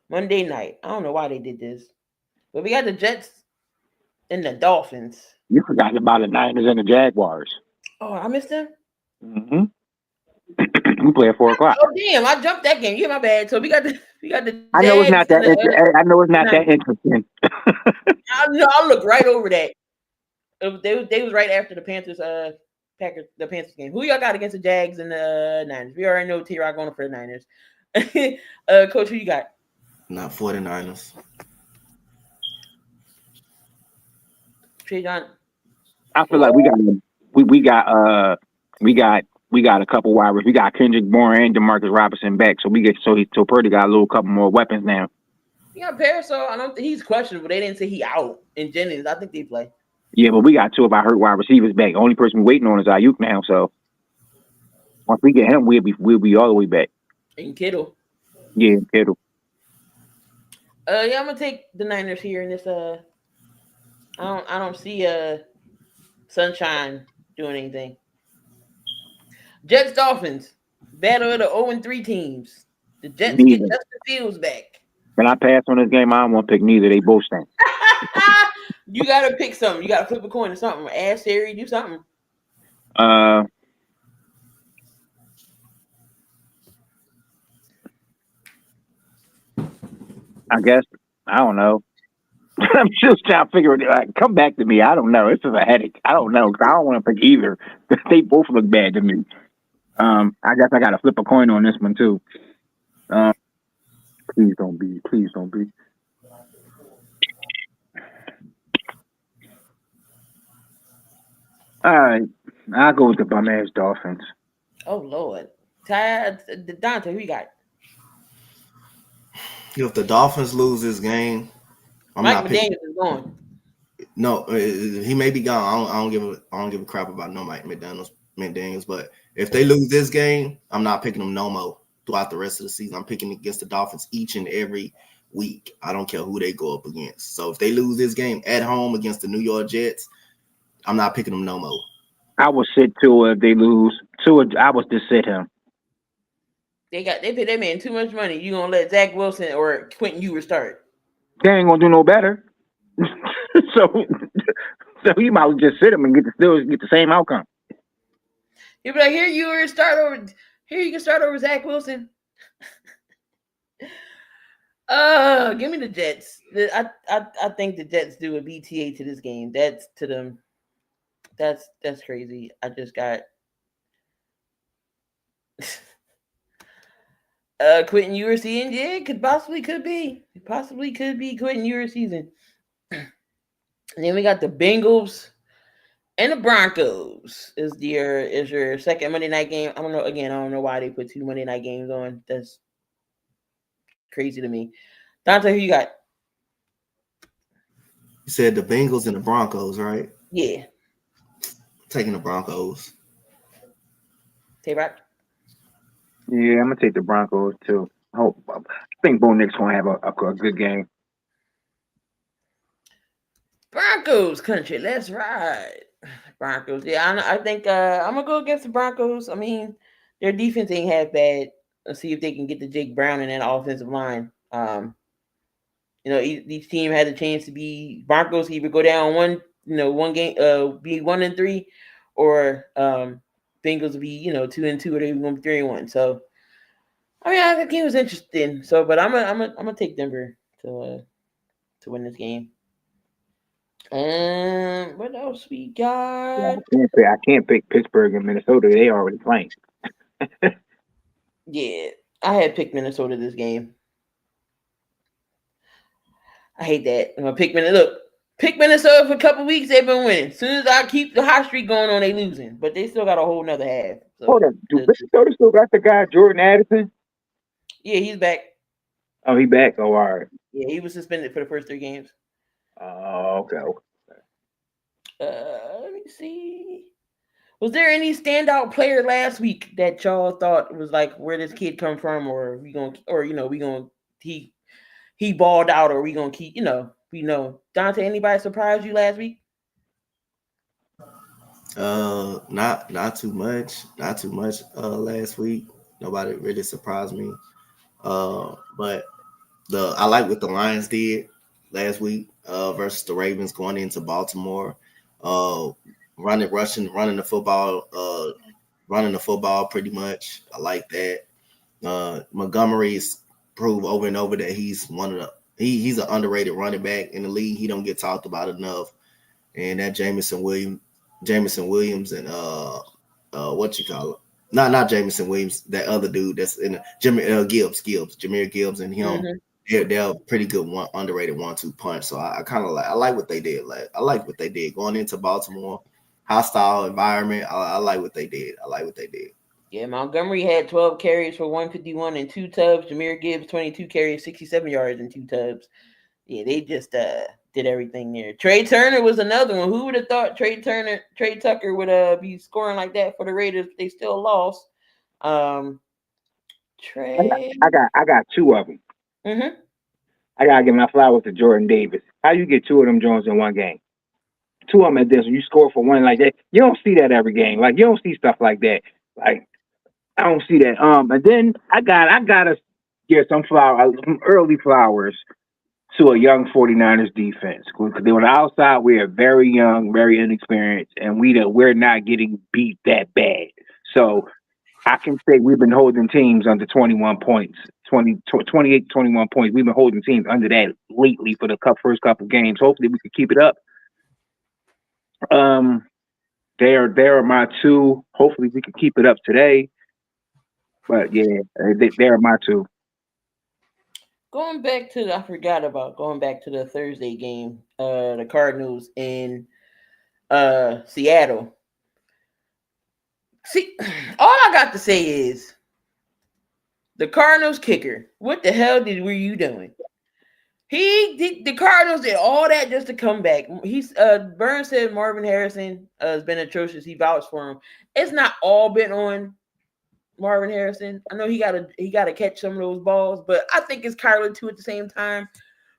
B: Monday night. I don't know why they did this. But we got the Jets and the Dolphins.
C: You forgot about the Niners and the Jaguars.
B: Oh, I missed them?
C: Mm-hmm. We play at 4:00.
B: Oh damn! I jumped that game. Yeah, my bad. So we got the.
C: I know it's not that. I know it's not that interesting.
B: I'll look right over that. They was right after the Panthers Panthers game. Who y'all got against the Jags and the Niners? We already know T-Rock going for the Niners. Coach, who you got?
D: Not 49ers.
B: Trey John.
C: I feel like we got a couple wide receivers. We got Kendrick Bourne and Demarcus Robinson back, so Purdy got a couple more weapons now.
B: Yeah, Parasol. I don't think he's questionable. They didn't say he out. And Jennings, I think they play.
C: Yeah, but we got 2 of our hurt wide receivers back. The only person we're waiting on is Ayuk now. So once we get him, we'll be all the way back.
B: And Kittle.
C: Yeah, Kittle.
B: Yeah, I'm gonna take the Niners here in this. I don't see Sunshine doing anything. Jets Dolphins battle of the 0-3 teams. The Jets get Justin Fields back.
C: When I pass on this game, I don't want to pick neither. They both stink.
B: You gotta pick something. You gotta flip a coin or something. Ask Siri, do something.
C: I guess I don't know. I'm just trying to figure it out. Come back to me. I don't know. This is a headache. I don't know. I don't want to pick either. They both look bad to me. I guess I got to flip a coin on this one too. Please don't be. All right, I'll go with the bum ass Dolphins.
B: Oh Lord, Dante, who you got?
D: If the Dolphins lose this game,
B: Mike McDaniels is gone.
D: No, he may be gone. I don't give a crap about no Mike McDaniels. But if they lose this game, I'm not picking them no more throughout the rest of the season. I'm picking against the Dolphins each and every week. I don't care who they go up against. So if they lose this game at home against the New York Jets, I'm not picking them no more.
C: I would sit Tua if they lose. Tua, I would just sit him.
B: They pay that man too much money. You gonna let Zach Wilson or Quentin Ewers start?
C: They ain't gonna do no better. so you might as well just sit him and get the same outcome.
B: He'll be like, here you can start over Zach Wilson. Give me the Jets. I think the Jets do a BTA to this game. That's to them. That's crazy. I just got Quentin Ewers season. Yeah, could be Quentin Ewers season. And then we got the Bengals and the Broncos is your second Monday night game. I don't know why they put 2 Monday night games on. That's crazy to me. Dante, who you got?
D: You said the Bengals and the Broncos, right?
B: Yeah.
D: Taking the Broncos.
B: Tay-Rock?
C: Yeah, I'm gonna take the Broncos too. I think Bo Nick's gonna have a good game.
B: Broncos country, let's ride. Broncos. Yeah, I think I'm gonna go against the Broncos. I mean, their defense ain't half bad. Let's see if they can get the Jake Brown in that offensive line. Each team had a chance to be Broncos either go down one game, be 1-3, or Bengals will be 2-2, or they going to be 3-1. So I mean, that game was interesting. So, but I'm gonna take Denver to win this game. And what else we got?
C: I can't pick Pittsburgh and Minnesota. They already playing.
B: Yeah, I had picked Minnesota this game. I hate that. I'm gonna pick Minnesota. Look, pick Minnesota for a couple weeks. They've been winning. As soon as I keep the hot streak going on, they losing. But they still got a whole nother half. So,
C: Hold on, do Minnesota still got the guy Jordan Addison?
B: yeah, he's back.
C: Oh, he back. Oh, all right.
B: Yeah, he was suspended for the first 3 games.
C: Oh, okay.
B: Let me see. Was there any standout player last week that y'all thought was like where this kid come from, or we gonna he balled out, or we gonna keep Dante? Anybody surprised you last week?
D: Not too much. Not too much. Last week, nobody really surprised me. But I like what the Lions did last week versus the Ravens going into Baltimore. Running the football pretty much. I like that. Montgomery's proved over and over that he's he's an underrated running back in the league. He don't get talked about enough. And that Jameson Williams and what you call it? Not Jameson Williams, that other dude that's in Jameer Gibbs and him. Mm-hmm. They're a pretty good underrated 1-2 punch. So I kind of like what they did. I like what they did going into Baltimore, hostile environment. I like what they did.
B: Yeah, Montgomery had 12 carries for 151 and 2 tubs. Jameer Gibbs 22 carries, 67 yards and 2 tubs. Yeah, they just did everything there. Trey Turner was another one. Who would have thought Trey Tucker would be scoring like that for the Raiders? They still lost. Trey,
C: I got 2 of them.
B: Mm-hmm.
C: I gotta give my flowers to Jordan Davis. How you get 2 of them Jones in one game? 2 of them at this. When you score for one like that, you don't see that every game. Like you don't see stuff like that. Like I don't see that. And then I gotta give some early flowers to a young 49ers defense. Because they were on the outside, we are very young, very inexperienced, and we're not getting beat that bad. So I can say we've been holding teams under 21 points, 28, 21 points. We've been holding teams under that lately for the first couple games. Hopefully we can keep it up. They are my 2. Hopefully we can keep it up today. But yeah, they are my 2.
B: Going back to the Thursday game, the Cardinals in Seattle. See, all I got to say is the Cardinals kicker. What the hell were you doing? The Cardinals did all that just to come back. Burns said Marvin Harrison has been atrocious. He vouched for him. It's not all been on Marvin Harrison. I know he got to catch some of those balls, but I think it's Kyler too at the same time.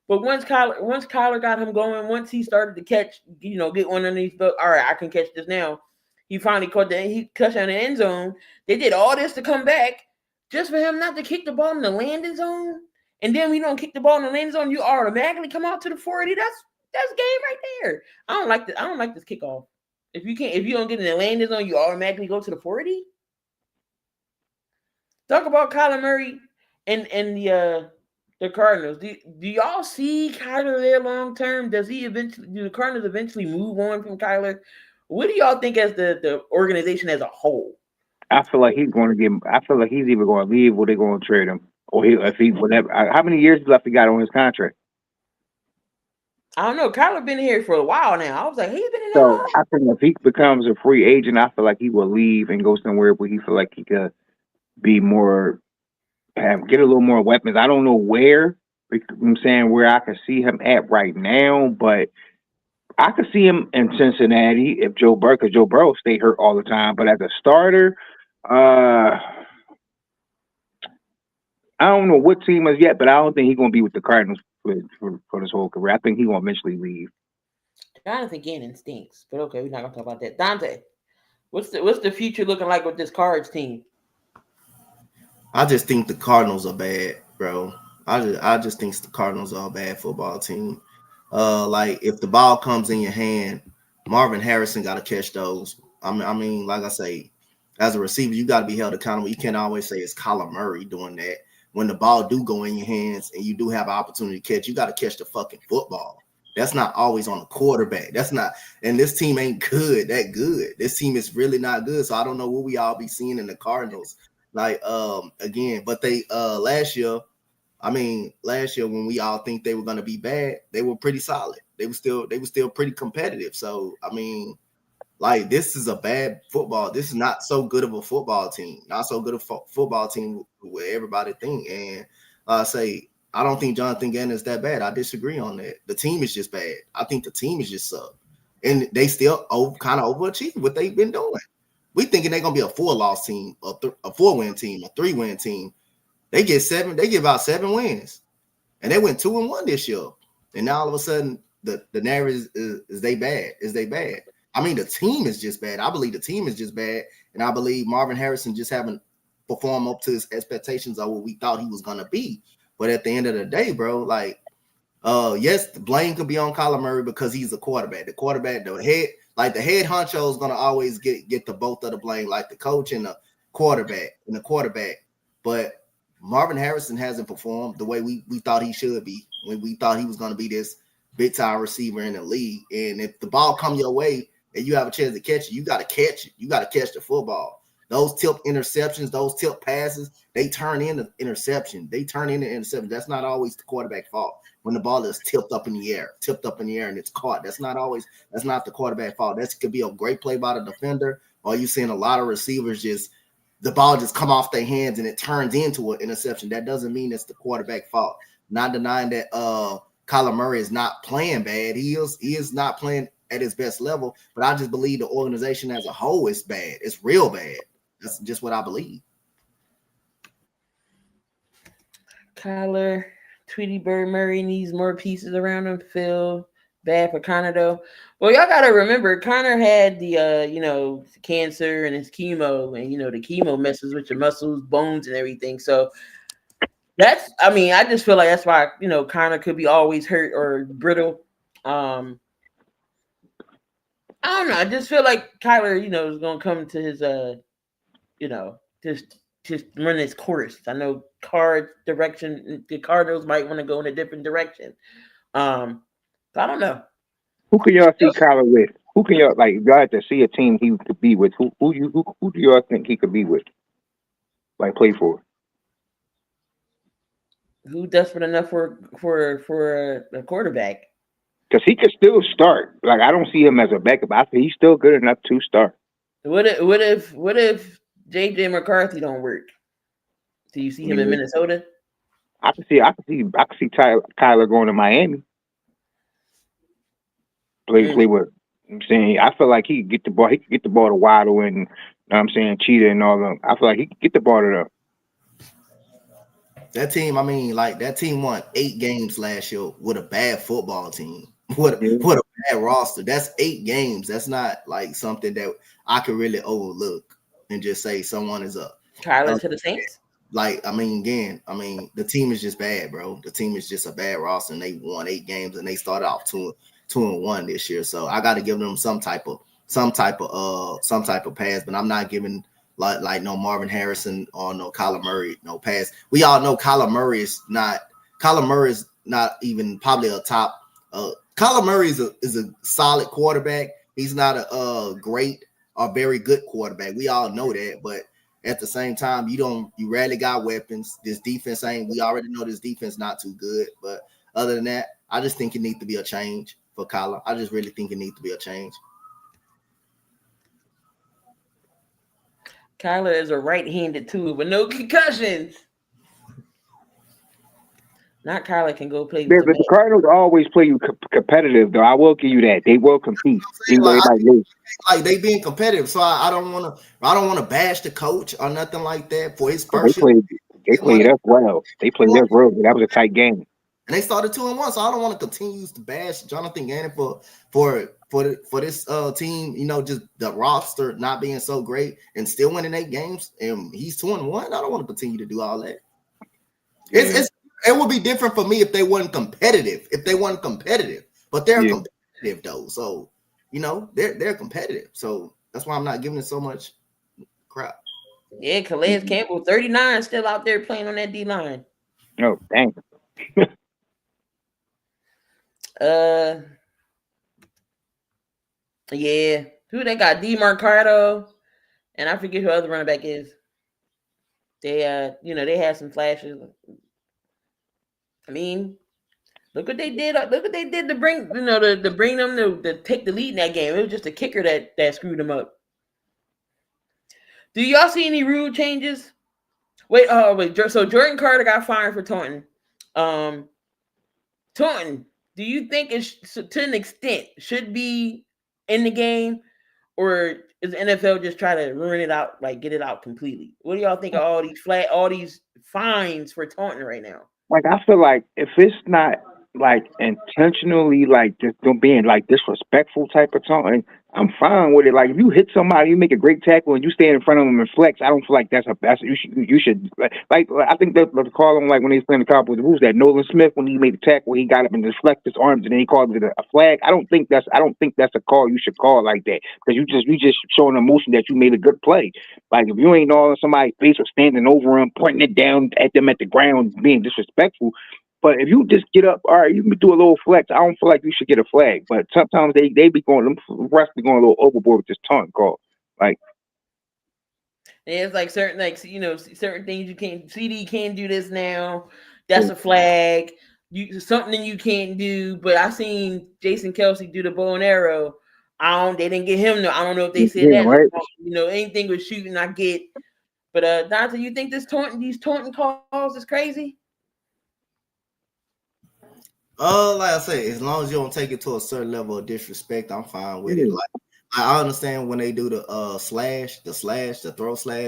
B: But once Kyler got him going, once he started to catch, get one underneath the, all right, I can catch this now. He finally caught he touched down the end zone. They did all this to come back just for him not to kick the ball in the landing zone. And then we don't kick the ball in the landing zone, you automatically come out to the 40. That's game right there. I don't like this kickoff. If you don't get in the landing zone, you automatically go to the 40. Talk about Kyler Murray and the Cardinals. Do y'all see Kyler there long term? Do the Cardinals eventually move on from Kyler? What do y'all think as the organization as a whole?
C: I feel like he's either going to leave or they're going to trade him, or whatever. How many years left he got on his contract?
B: I don't know. Kyler been here for a while now. I was like, he's been in.
C: So I think if he becomes a free agent, I feel like he will leave and go somewhere where he feel like he could be more, get a little more weapons. I don't know where. I'm saying where I can see him at right now, but I could see him in Cincinnati if Joe Burrow stay hurt all the time. But as a starter, I don't know what team is yet, but I don't think he's gonna be with the Cardinals for his whole career. I think he's gonna eventually leave.
B: Jonathan Gannon stinks, but okay, we're not gonna talk about that. Dante, what's the future looking like with this Cards team?
D: I just think the Cardinals are bad, bro. I just think the Cardinals are a bad football team. Like if the ball comes in your hand, Marvin Harrison got to catch those. I mean, like I say, as a receiver, you got to be held accountable. You can't always say it's Kyler Murray doing that. When the ball do go in your hands and you do have an opportunity to catch, you got to catch the fucking football. That's not always on the quarterback. That's not, and this team ain't good. This team is really not good. So I don't know what we all be seeing in the Cardinals. Like again, but they last year when we all think they were gonna be bad, they were pretty solid. They were still pretty competitive. So I mean, like this is a bad football. This is not so good of a football team. Not so good a football team where everybody think. And I don't think Jonathan Gannon is that bad. I disagree on that. The team is just bad. I think the team is just suck, and they still kind of overachieve what they've been doing. We thinking they're gonna be a 4-loss team, a 4-win team, a 3-win team. They get 7. They give out 7 wins, and they went 2-1 this year. And now all of a sudden, the narrative is they bad? Is they bad? I mean, the team is just bad. I believe the team is just bad, and I believe Marvin Harrison just haven't performed up to his expectations of what we thought he was gonna be. But at the end of the day, bro, like, yes, the blame could be on Kyler Murray because he's a quarterback. The quarterback, the head honcho is gonna always get the both of the blame, like the coach and the quarterback. But Marvin Harrison hasn't performed the way we thought he should be when we thought he was gonna be this big time receiver in the league. And if the ball come your way and you have a chance to catch it, you got to catch it. You got to catch the football. Those tip interceptions, those tip passes, they turn into interception. That's not always the quarterback fault. When the ball is tipped up in the air and it's caught, that's not the quarterback fault. That could be a great play by the defender, or you seeing a lot of receivers the ball just come off their hands and it turns into an interception. That doesn't mean it's the quarterback fault. Not denying that Kyler Murray is not playing bad. He is not playing at his best level, but I just believe the organization as a whole is bad. It's real bad. That's just what I believe.
B: Kyler, Tweety Bird Murray needs more pieces around him. Phil, bad for Connor though. Well, y'all gotta remember, Connor had the cancer and his chemo, and the chemo messes with your muscles, bones, and everything. So I just feel like that's why Connor could be always hurt or brittle. I don't know. I just feel like Kyler, is gonna come to his just run his course. I know the Cardinals might want to go in a different direction. So I don't know.
C: Who can y'all see Kyler with? Who can y'all y'all have to see a team he could be with? Who do y'all think he could be with? Play for?
B: Who desperate enough for a quarterback?
C: Because he could still start. I don't see him as a backup. I think he's still good enough to start.
B: What if JJ McCarthy don't work? Do you see him in Minnesota?
C: I can see Kyler going to Miami. Play with. I'm saying I feel like he could get the ball. He could get the ball to Waddle and Cheetah and all of them. I feel like he could get the ball to them.
D: That team, that team won 8 games last year with a bad football team. What a bad roster. That's 8 games. That's not something that I could really overlook and just say someone is up.
B: Kyler to the Saints?
D: The team is just bad, bro. The team is just a bad roster, and they won 8 games, and they started off 2-1 this year. So I got to give them some type of pass, but I'm not giving no Marvin Harrison or no Kyler Murray no pass. We all know Kyler Murray is not even probably a top. Kyler Murray is a solid quarterback. He's not a great or very good quarterback. We all know that, but at the same time, you rarely got weapons. This defense we already know this defense not too good. But other than that, I just think it needs to be a change for Kyler. I just really think it needs to be a change.
B: Kyler is a right-handed tool with no concussions. Not Kyler can go play with
C: the Cardinals always play you competitive, though. I will give you that. They will compete.
D: They being competitive. So I don't want to bash the coach or nothing like that for his first year.
C: They played us well. They played us real good. That was a tight game.
D: And they started 2-1, so I don't want to continue to bash Jonathan Gannon for this team. You know, just the roster not being so great and still winning 8 games, and he's 2-1. I don't want to continue to do all that. It would be different for me if they weren't competitive. But they're competitive though, so you know they're competitive. So that's why I'm not giving it so much crap.
B: Yeah, Calais Campbell, 39, still out there playing on that D line.
C: Oh, dang.
B: Yeah. Who they got? DeMarcado, and I forget who other running back is. They they had some flashes. I mean, look what they did. Look what they did to bring to bring them to take the lead in that game. It was just a kicker that screwed them up. Do y'all see any rule changes? Wait. So Jordan Carter got fired for taunting. Taunting. Do you think it's to an extent should be in the game, or is the NFL just try to ruin it out, like get it out completely? What do y'all think of all these fines for taunting right now?
C: Like, I feel like if it's not like intentionally like just being like disrespectful type of taunting, I'm fine with it. Like if you hit somebody, you make a great tackle, and you stand in front of them and flex, I don't feel like that's you should like I think that the call on like when they was playing the Cowboys, who's that Nolan Smith when he made the tackle, he got up and just flexed his arms and then he called it a flag. I don't think that's a call you should call like that, because you just showing emotion that you made a good play. Like if you ain't all in somebody's face or standing over them, pointing it down at them at the ground, being disrespectful. But if you just get up, all right, you can do a little flex. I don't feel like you should get a flag. But sometimes they be going, them refs be going a little overboard with this taunt call. Like,
B: and it's like certain certain things you can't. CD can't do this now. That's a flag. Something you can't do. But I seen Jason Kelce do the bow and arrow. They didn't get him. I don't know if they said that.
C: Right.
B: Anything with shooting, I get. But Dante, you think these taunting calls is crazy?
D: Like I say, as long as you don't take it to a certain level of disrespect, I'm fine with it. Like I understand when they do the throw slash.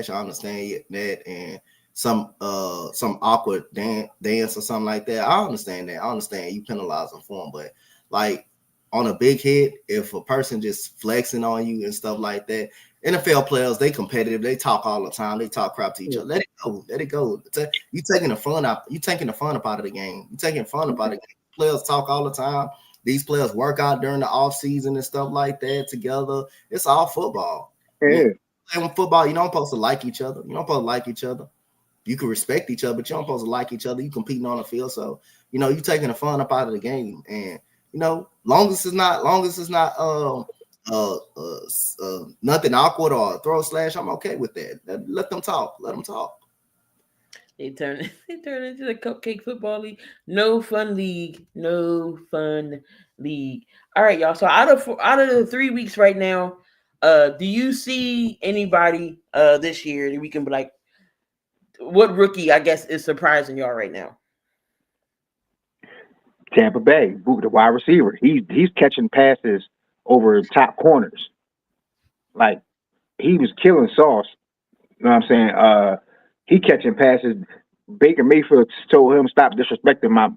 D: I understand that, and some awkward dance or something like that. I understand that. I understand you penalize them for them, but like on a big hit, if a person just flexing on you and stuff like that, NFL players, they competitive. They talk all the time. They talk crap to each other. Let it go. Let it go. You taking the fun out. You taking the fun up out of the game. You taking fun up out of the game. Players talk all the time. These players work out during the off season and stuff like that together. It's all football.
C: Yeah.
D: Playing football, you don't supposed to like each other. You don't supposed to like each other. You can respect each other, but you don't supposed to like each other. You competing on the field, so you taking the fun up out of the game. And long as it's not nothing awkward or throw slash, I'm okay with that. Let them talk. Let them talk.
B: They turn into the Cupcake Football League. No fun league. No fun league. All right, y'all. So out of the 3 weeks right now, do you see anybody this year that we can be like, what rookie, I guess, is surprising y'all right now?
C: Tampa Bay, the wide receiver. He's catching passes over top corners. Like he was killing Sauce. You know what I'm saying? He catching passes. Baker Mayfield told him stop disrespecting my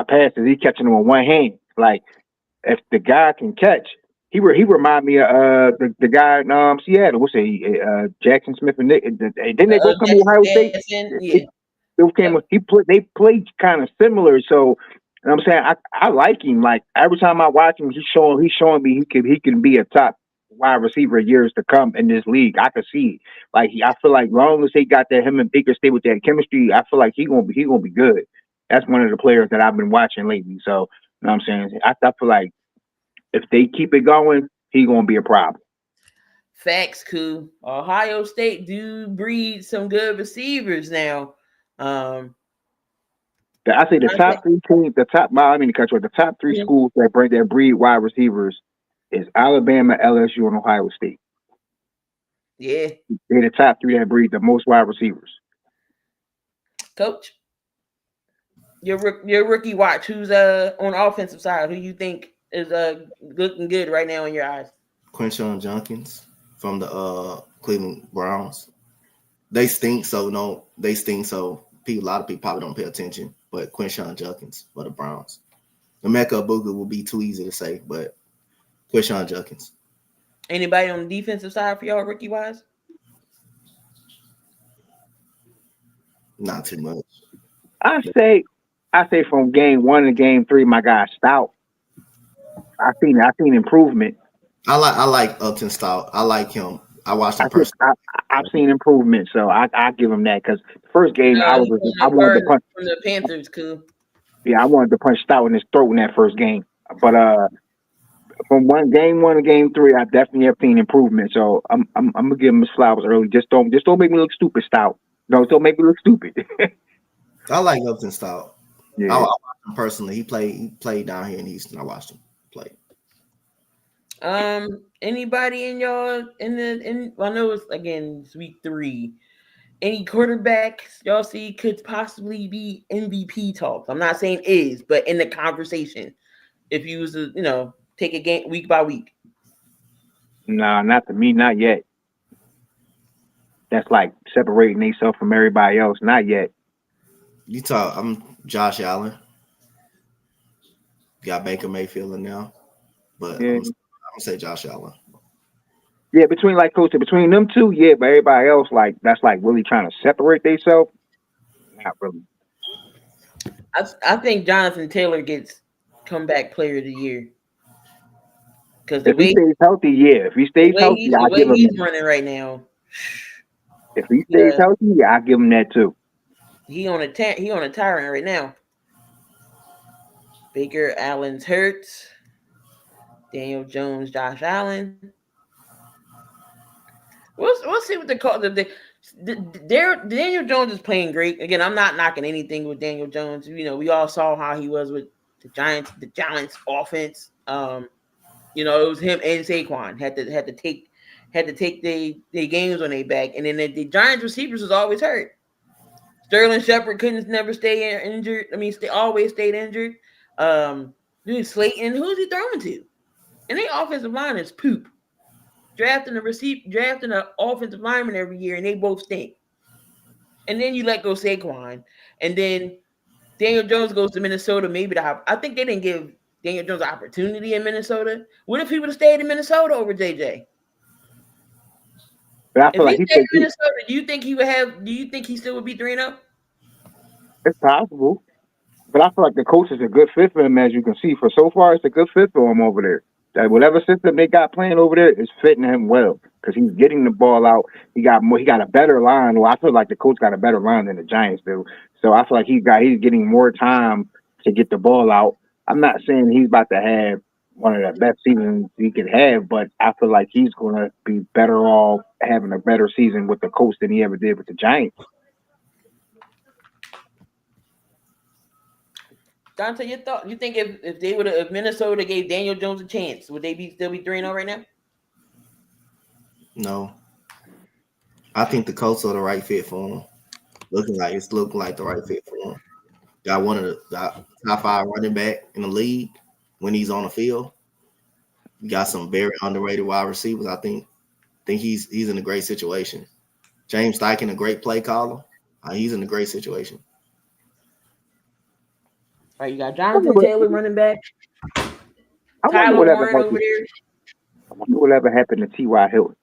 C: passes. He catching them with one hand. Like if the guy can catch, he remind me of the guy in Seattle. What's he? Jackson Smith and Nick. Didn't they both come to Ohio State?
B: Yeah.
C: They played kind of similar. So you know what I'm saying, I like him. Like every time I watch him, he's showing me he can be a top wide receiver years to come in this league. I can see it. Like I feel like long as they got that, him and Baker stay with that chemistry, I feel like he gonna be good. That's one of the players that I've been watching lately. So you know what I'm saying, I feel like if they keep it going, he gonna be a problem.
B: Facts, cool. Ohio State do breed some good receivers now.
C: I say the top 3 teams, the top 3 schools that breed wide receivers is Alabama, LSU, and Ohio State.
B: Yeah.
C: They're the top 3 that breed the most wide receivers.
B: Coach, your rookie watch, who's on the offensive side, who you think is looking good right now in your eyes?
D: Quinshon Judkins from the Cleveland Browns. They stink, so no, they stink. So a lot of people probably don't pay attention. But Quinshon Judkins for the Browns. Emeka Egbuka will be too easy to say, but Quinshon Judkins.
B: Anybody on the defensive side for y'all, rookie wise?
D: Not too much.
C: I say from game 1 to game 3, my guy Stout. I seen improvement.
D: I like Upton Stout. I like him. I watched him personally.
C: I've seen improvement, so I give him that because first game I wanted to punch
B: from the Panthers, cool.
C: Yeah, I wanted to punch Stout in his throat in that first game, but from game 1 to game 3, I definitely have seen improvement. So I'm gonna give him his flowers early. Just don't make me look stupid, Stout. No, don't make me look stupid.
D: I like Upton Stout.
C: Yeah,
D: I watched him personally. He played down here in Houston. I watched him play.
B: Anybody in y'all I know it's week 3. Any quarterbacks y'all see could possibly be MVP talks? I'm not saying is, but in the conversation. If you was to, take a game week by week.
C: Nah, not to me, not yet. That's like separating themselves from everybody else. Not yet.
D: I'm Josh Allen. Got Baker Mayfield in now, but
C: Yeah.
D: I'm gonna say Josh Allen.
C: Yeah, between them two, yeah, but everybody else that's really trying to separate themselves. Not really.
B: I think Jonathan Taylor gets comeback player of the year. Because
C: if he stays healthy, yeah. If he stays healthy, I'll give him
B: he's running right now.
C: If he stays healthy, yeah, I'll give him that too.
B: He on a tyrant right now. Baker Allen's hurt. Daniel Jones, Josh Allen. We'll see what the call. Daniel Jones is playing great. Again, I'm not knocking anything with Daniel Jones. We all saw how he was with the Giants. The Giants offense. It was him and Saquon had to take the games on their back, and then the Giants receivers was always hurt. Sterling Shepard never stay injured. Always stayed injured. Slayton, who's he throwing to? And their offensive line is poop. Drafting an offensive lineman every year, and they both stink. And then you let go Saquon, and then Daniel Jones goes to Minnesota. I think they didn't give Daniel Jones an opportunity in Minnesota. What if he would have stayed in Minnesota over JJ?
C: But I feel
B: if he stayed in Minnesota, do you think he would have? Do you think he still would be 3-0?
C: It's possible, but I feel like the coach is a good fit for him, as you can see. For so far, it's a good fit for him over there. That whatever system they got playing over there is fitting him well because he's getting the ball out. He got a better line. Well, I feel like the coach got a better line than the Giants do. So I feel like he's getting more time to get the ball out. I'm not saying he's about to have one of the best seasons he could have, but I feel like he's going to be better off having a better season with the coach than he ever did with the Giants.
B: Dante, your thought? You think if Minnesota gave Daniel Jones a chance, would they still be 3-0 right now?
D: No. I think the Colts are the right fit for him. Looking like the right fit for him. Got one of the top 5 running back in the league when he's on the field. You got some very underrated wide receivers. I think he's in a great situation. James Steichen, a great play caller. He's in a great situation.
B: All right, you got Jonathan Taylor running back. Tyler Warren over there.
C: I wonder whatever happened to T.Y. Hilton.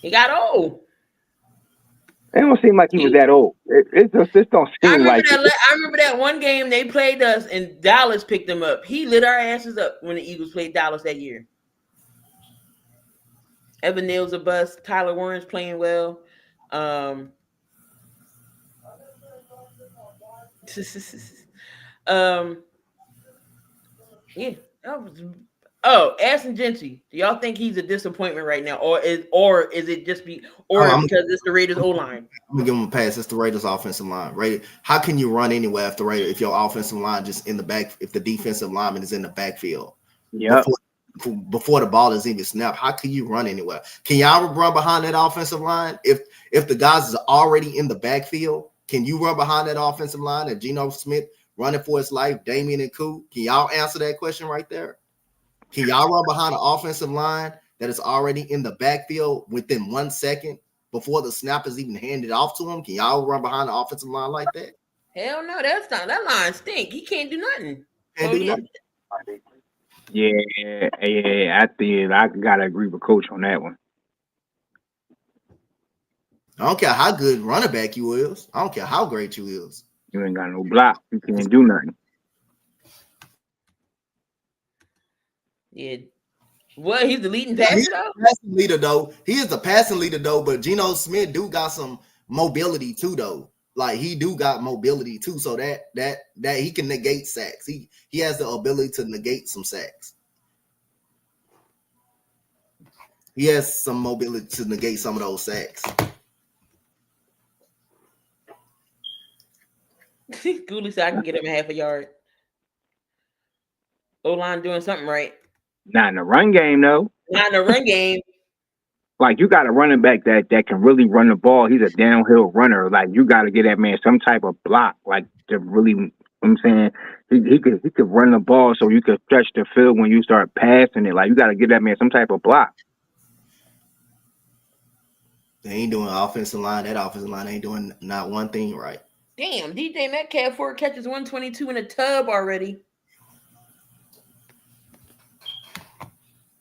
B: He got old.
C: It don't seem like he was that old. It just don't seem like it.
B: I remember that one game they played us and Dallas picked him up. He lit our asses up when the Eagles played Dallas that year. Evan Neal's a bust. Tyler Warren's playing well. Yeah. Ashton Jeanty. Do y'all think he's a disappointment right now, or is it just because it's the Raiders O-line?
D: I'm gonna give him a pass. It's the Raiders offensive line. How can you run anywhere if your offensive line just in the back? If the defensive lineman is in the backfield, before the ball is even snapped, how can you run anywhere? Can y'all run behind that offensive line? If the guys is already in the backfield, can you run behind that offensive line? And Geno Smith running for his life, Damian and Koo? Can y'all answer that question right there? Can y'all run behind an offensive line that is already in the backfield within 1 second before the snap is even handed off to him? Can y'all run behind the offensive line like that?
B: Hell no, that's not that line stink. He can't do nothing.
D: Can't do nothing.
C: Yeah, I gotta agree with Coach on that one.
D: I don't care how good running back you is. I don't care how great you is.
C: You ain't got no block. You can't do nothing.
B: Yeah. What? He's the leading passer though?
D: Passing leader though. He is the passing leader though, but Geno Smith do got some mobility too though. Like he do got mobility too, so that he can negate sacks. He has the ability to negate some sacks. He has some mobility to negate some of those sacks.
B: Gooley said I can get him a half a yard. O-line doing something right.
C: Not in the run game, though.
B: Not in the run game.
C: Like, you got a running back that can really run the ball. He's a downhill runner. Like, you got to get that man some type of block, like, to really, you know what I'm saying, he could run the ball so you could stretch the field when you start passing it. Like, you got to get that man some type of block.
D: They ain't doing offensive line. That offensive line ain't doing not one thing right.
B: Damn, DJ Metcalf 4 catches 122 in a tub already.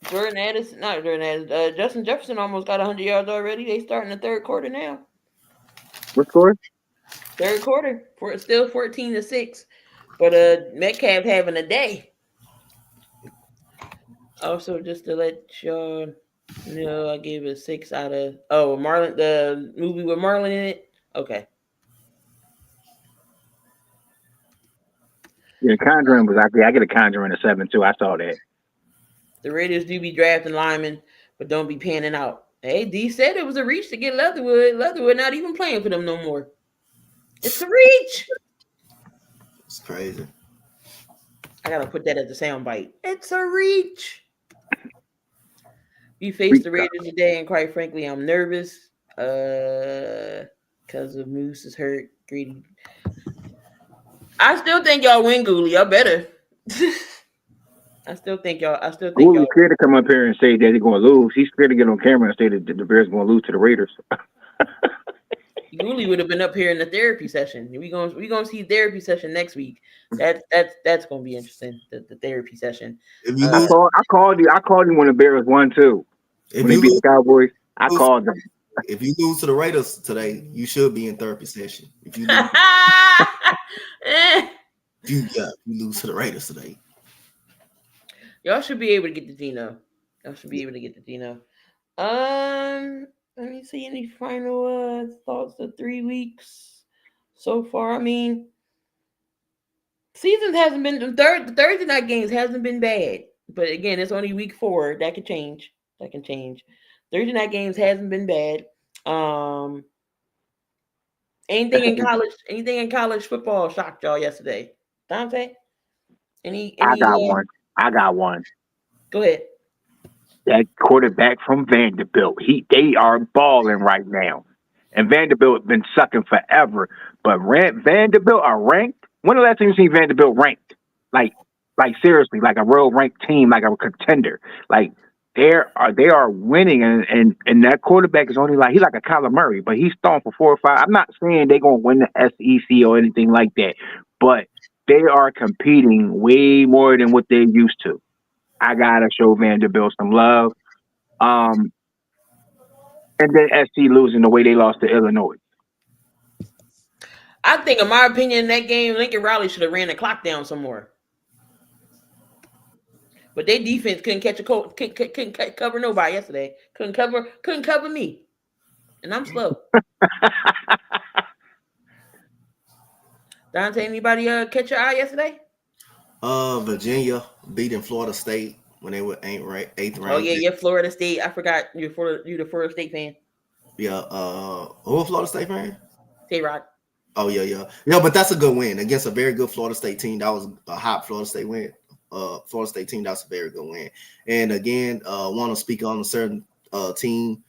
B: Justin Jefferson almost got 100 yards already. They starting the third quarter now.
C: What score?
B: Third quarter. Still 14-6. But Metcalf having a day. Also, just to let y'all know, I gave it 6 out of Marlon, the movie with Marlon in it. Okay.
C: Yeah, Conjuring was out there. I get a Conjuring a 7 too. I saw that.
B: The Raiders do be drafting linemen, but don't be panning out. Hey, D said it was a reach to get Leatherwood. Leatherwood not even playing for them no more. It's a reach.
D: It's crazy.
B: I gotta put that as a soundbite. It's a reach. We faced the Raiders today, and quite frankly, I'm nervous because of Moose is hurt. Greedy. I still think y'all win, Gooley. Y'all better. I still think y'all.
C: Gooley's scared to come up here and say that they're going to lose. He's scared to get on camera and say that the Bears going to lose to the Raiders.
B: Gooley would have been up here in the therapy session. We gonna see therapy session next week. That's gonna be interesting. The therapy session.
C: I called you when the Bears won too. When they beat the Cowboys, I called them.
D: If you lose to the Raiders today, you should be in therapy session. If you lose to the Raiders today,
B: y'all should be able to get the Geno. Let me see any final thoughts of 3 weeks so far. I mean, seasons hasn't been the Thursday night games hasn't been bad, but again, it's only week 4. That can change. Thursday night games hasn't been bad. Anything in college football shocked y'all yesterday? Dante?
C: I got one.
B: Go ahead.
C: That quarterback from Vanderbilt. They are balling right now. And Vanderbilt been sucking forever. But Vanderbilt are ranked. When the last time you seen Vanderbilt ranked? Like seriously, like a real ranked team, like a contender. Like they are winning, and that quarterback is only he's like a Kyler Murray, but he's throwing for 4 or 5. I'm not saying they're gonna win the SEC or anything like that, but they are competing way more than what they're used to. I gotta show Vanderbilt some love. And then SC losing the way they lost to Illinois.
B: I think, in my opinion, in that game, Lincoln Riley should have ran the clock down some more. But their defense couldn't cover nobody yesterday. Couldn't cover me, and I'm slow. Dante, anybody catch your eye yesterday?
D: Virginia beating Florida State when they were 8th ranked.
B: Oh yeah, you're Florida State. I forgot you're the Florida State fan.
D: Yeah. Who a Florida State fan?
B: Tay-Rock.
D: Oh yeah. But that's a good win against a very good Florida State team. That was a hot Florida State win. Florida State team. That's a very good win. And again, want to speak on a certain team.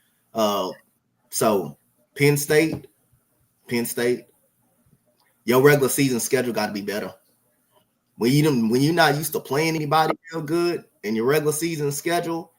D: So Penn State. Your regular season schedule got to be better. When you're not used to playing anybody real good in your regular season schedule,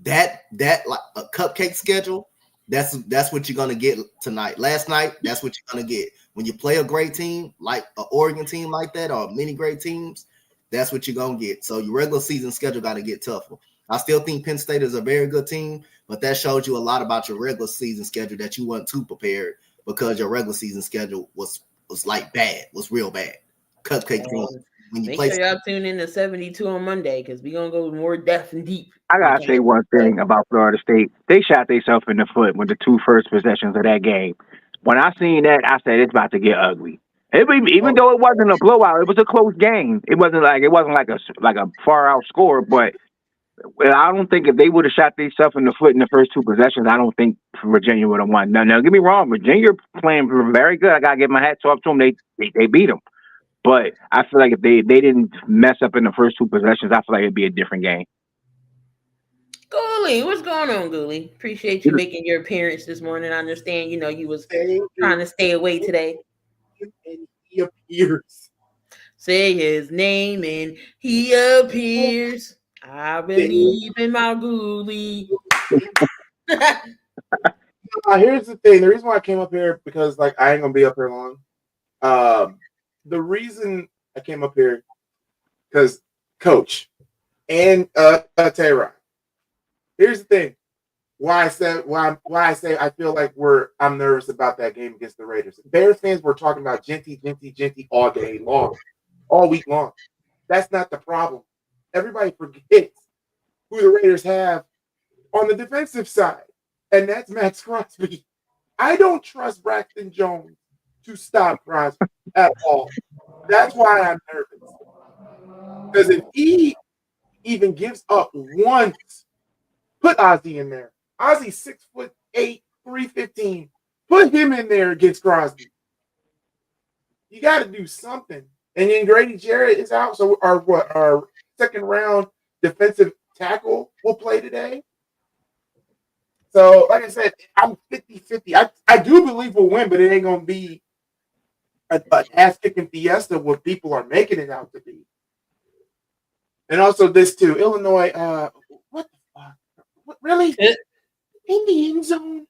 D: that like a cupcake schedule, that's what you're gonna get tonight. Last night, that's what you're gonna get. When you play a great team, like an Oregon team like that, or many great teams, that's what you're gonna get. So your regular season schedule got to get tougher. I still think Penn State is a very good team, but that shows you a lot about your regular season schedule that you weren't too prepared because your regular season schedule was like bad, was real bad. Cupcake game. When you
B: Make
D: play,
B: sure y'all tune in to 72 on Monday because we're gonna go more depth and deep.
C: I gotta say one thing about Florida State. They shot themselves in the foot with the 2 first possessions of that game. When I seen that, I said it's about to get ugly. Even though it wasn't a blowout, it was a close game. It wasn't like a far out score. But I don't think if they would have shot themselves in the foot in the first 2 possessions, I don't think Virginia would have won. Now, get me wrong, Virginia playing very good. I gotta give my hats off to them. They beat them. But I feel like if they didn't mess up in the first 2 possessions, I feel like it'd be a different game.
B: Gooley, what's going on, Gooley? Appreciate you making your appearance this morning. I understand, you was trying to stay away today.
F: And he appears.
B: Say his name and he appears. I believe in my Gooley.
F: Here's the thing. The reason why I came up here, because like I ain't gonna be up here long. The reason I came up here because Coach and Tay-Rock. Here's the thing. Why I say I feel like I'm nervous about that game against the Raiders. Bears fans were talking about Genty all day long, all week long. That's not the problem. Everybody forgets who the Raiders have on the defensive side, and that's Max Crosby. I don't trust Braxton Jones to stop Crosby at all. That's why I'm nervous. Because if he even gives up once, put Ozzie in there. Ozzie's 6'8", 315. Put him in there against Crosby. You got to do something. And then Grady Jarrett is out. So our second round defensive tackle will play today. So, like I said, I'm 50-50. I do believe we'll win, but it ain't going to be an ass-kicking fiesta what people are making it out to be. And also this, too. Illinois, what the fuck? What, really? In the end zone?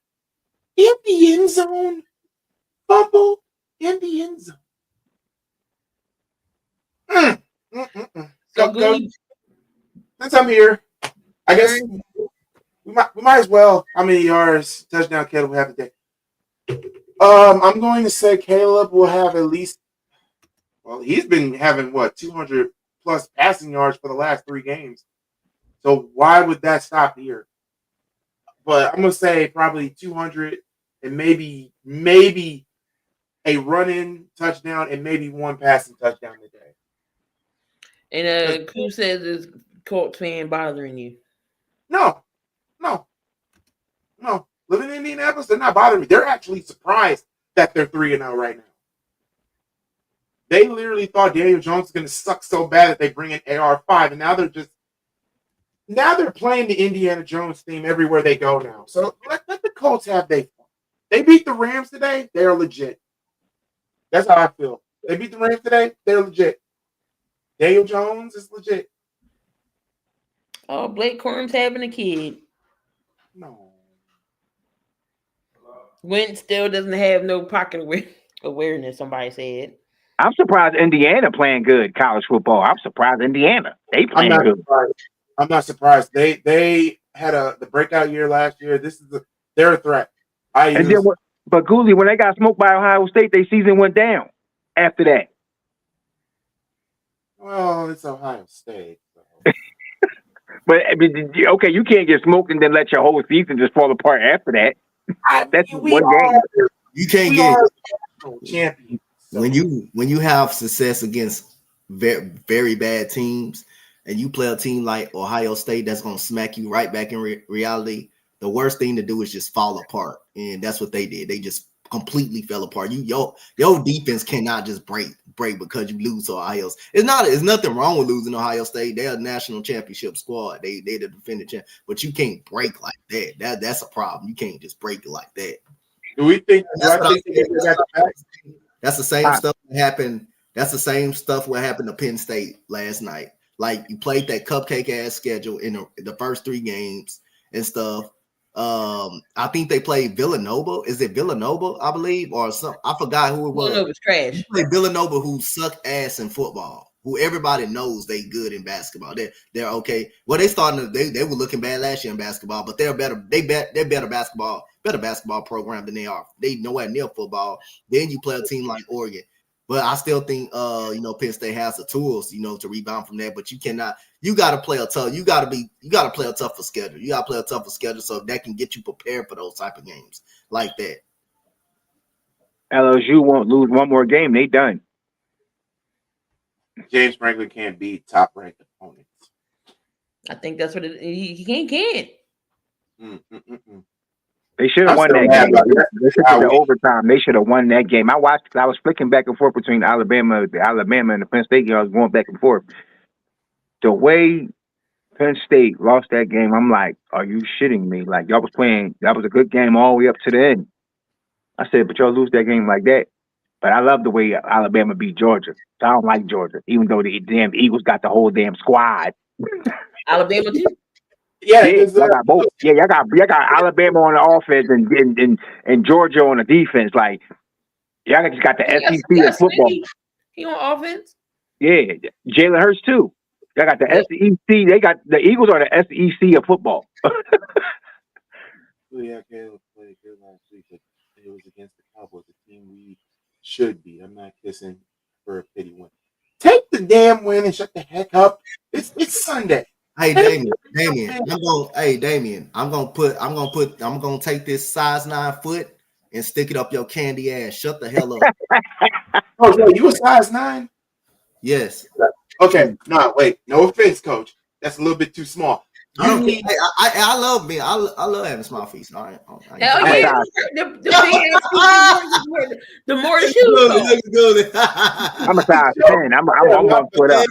F: In the end zone? Fumble in the end zone. Go. Since I'm here, I guess we might as well. How many yards, touchdown Caleb will have today? I'm going to say Caleb will have at least. Well, he's been having 200 plus passing yards for the last 3 games. So why would that stop here? But I'm gonna say probably 200 and maybe a run-in touchdown and maybe 1 passing touchdown today.
B: And who says this Colts fan bothering you?
F: No. Living in Indianapolis, they're not bothering me. They're actually surprised that they're 3-0 right now. They literally thought Daniel Jones was going to suck so bad that they bring in AR5, and now they're playing the Indiana Jones theme everywhere they go now. So let the Colts have their fun. They beat the Rams today. They are legit. That's how I feel. They beat the Rams today. They're legit. Daniel Jones is legit.
B: Oh, Blake Corum's having a kid.
F: No.
B: Wentz still doesn't have no pocket awareness, somebody said.
C: I'm surprised Indiana playing good college football. I'm surprised Indiana. They playing good.
F: I'm not surprised. They had the breakout year last year. They're a threat.
C: But Gooley, when they got smoked by Ohio State, their season went down after that.
F: Well, it's Ohio State. So.
C: But okay, you can't get smoked and then let your whole season just fall apart after that. That's one game.
D: You can't get
F: champions. So.
D: When you have success against very, very bad teams, and you play a team like Ohio State that's going to smack you right back in reality. The worst thing to do is just fall apart, and that's what they did. They just completely fell apart. Your defense cannot just break because you lose to Ohio State. It's nothing wrong with losing to Ohio State. They're a national championship squad. They the defending champ, but you can't break like that. That's a problem. You can't just break it like that.
F: Do we think
D: that's the same stuff that happened? That's the same stuff what happened to Penn State last night. Like you played that cupcake ass schedule in the first 3 games, and stuff. I think they played Villanova. Is it Villanova, I believe, or some? I forgot who it was.
B: Villanova's trash.
D: They played Villanova, who suck ass in football. Who everybody knows they good in basketball. They're okay. Well, they were looking bad last year in basketball, but they're better. They're better basketball program than they are. They nowhere near football. Then you play a team like Oregon. But I still think Penn State has the tools, to rebound from that. But you cannot. You got to play a tough. You got to play a tougher schedule. You got to play a tougher schedule so that can get you prepared for those type of games like that.
C: LSU won't lose one more game. They done.
F: James Franklin can't beat top-ranked opponents.
B: I think that's what he can't.
C: They should have won that game. They should have overtime. They should have won that game. I was flicking back and forth between Alabama and the Penn State game. I was going back and forth. The way Penn State lost that game, I'm like, are you shitting me? Like, y'all was playing, that was a good game all the way up to the end. I said, but y'all lose that game like that. But I love the way Alabama beat Georgia. So I don't like Georgia, even though the damn Eagles got the whole damn squad.
B: Alabama too.
C: Yeah, y'all got both. Yeah, y'all got Alabama on the offense and Georgia on the defense. Like, y'all just got the SEC of football.
B: He on offense?
C: Yeah, Jalen Hurts too. Y'all got the SEC. They got the Eagles are the SEC of football.
F: Yeah, Caleb played good last week, but it was against the Cowboys, the team we should be. I'm not kissing for a pity win. Take the damn win and shut the heck up. It's Sunday.
D: Hey Damien, I'm gonna take this size 9 foot and stick it up your candy ass. Shut the hell up.
F: Oh, no, you a size 9?
D: Yes.
F: Okay. No, wait. No offense, coach. That's a little bit too small.
D: I love me. I love having small feet. All right.
B: Hell yeah. The more the shoes.
C: I'm a size 10. I'm going to put up.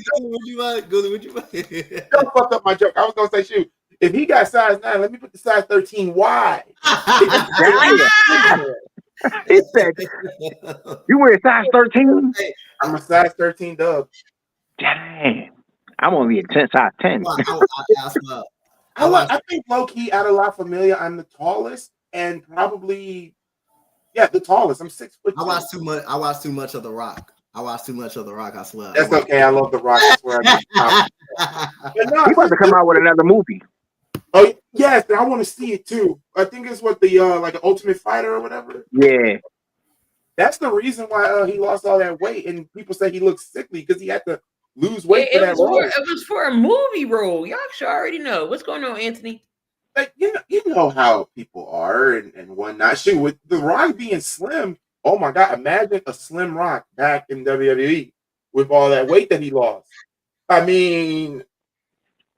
F: Don't fuck up my joke. I was going to say, shoot, if he got size 9, let me put the size 13 wide.
C: He said, you wear size 13?
F: I'm a size 13 dub.
C: Dang. I'm only a size 10.
F: I think low-key out of La Familia, I'm the tallest and probably, the tallest. I'm 6 foot.
D: I watch too much of The Rock. I swear.
F: That's okay. I love The Rock. I swear.
C: He's about to come out with another movie.
F: Oh yes, I want to see it too. I think it's what the like an Ultimate Fighter or whatever.
C: Yeah.
F: That's the reason why he lost all that weight, and people say he looks sickly because he had to lose weight for that role.
B: It was for a movie role. Y'all should already know what's going on, Anthony.
F: Like you know how people are and whatnot. Shoot, with The Rock being slim, oh my God! Imagine a slim Rock back in WWE with all that weight that he lost. I mean,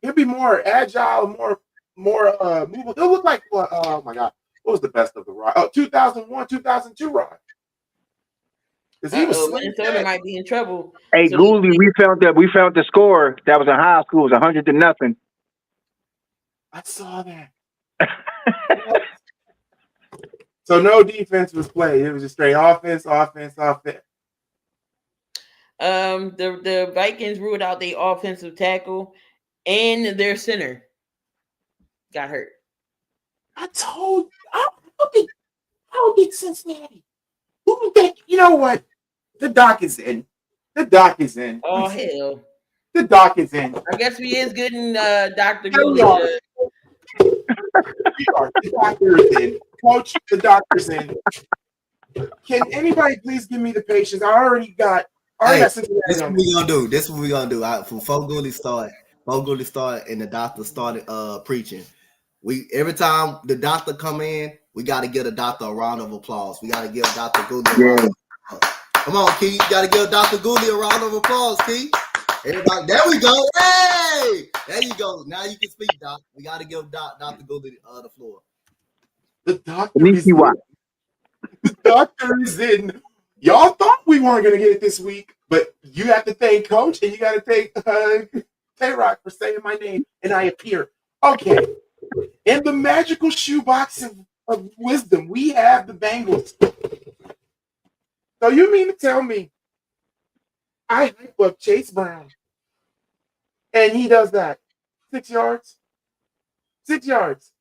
F: he'll be more agile, more movable. He'll look like oh my God, what was the best of The Rock? Oh, 2001, 2002 Rock. Because he was
B: Minnesota might be in trouble.
C: Hey, so Gooley, we found the score that was in high school. It was 100-0.
F: I saw that. So no defense was played. It was just straight offense.
B: The Vikings ruled out their offensive tackle and their center got hurt.
F: I told you. How did Cincinnati? Who did? You know what? The doc is in.
B: Oh hell.
F: The doc is in.
B: I guess we is getting Dr.
F: Gooley. The doctor is in. Coach, the doctor's in. Can anybody please give me the patience? I already got
D: this is what we're gonna do. Before Gooley started and the doctor started preaching. Every time the doctor come in, we got to give the doctor a round of applause. We got to give Dr. Gooley a round of applause. Come on, Key. You got to give Dr. Gooley a round of applause, Key. Everybody, there we go. Hey, there you go. Now you can speak, Doc. We got to give Dr. Gooley the floor.
F: The doctor is in. The doctor is in. Y'all thought we weren't going to get it this week, but you have to thank Coach and you got to thank Tay-Rock for saying my name, and I appear. Okay. In the magical shoebox of wisdom, we have the Bengals. So you mean to tell me I hype up Chase Brown and he does that? 6 yards? 6 yards.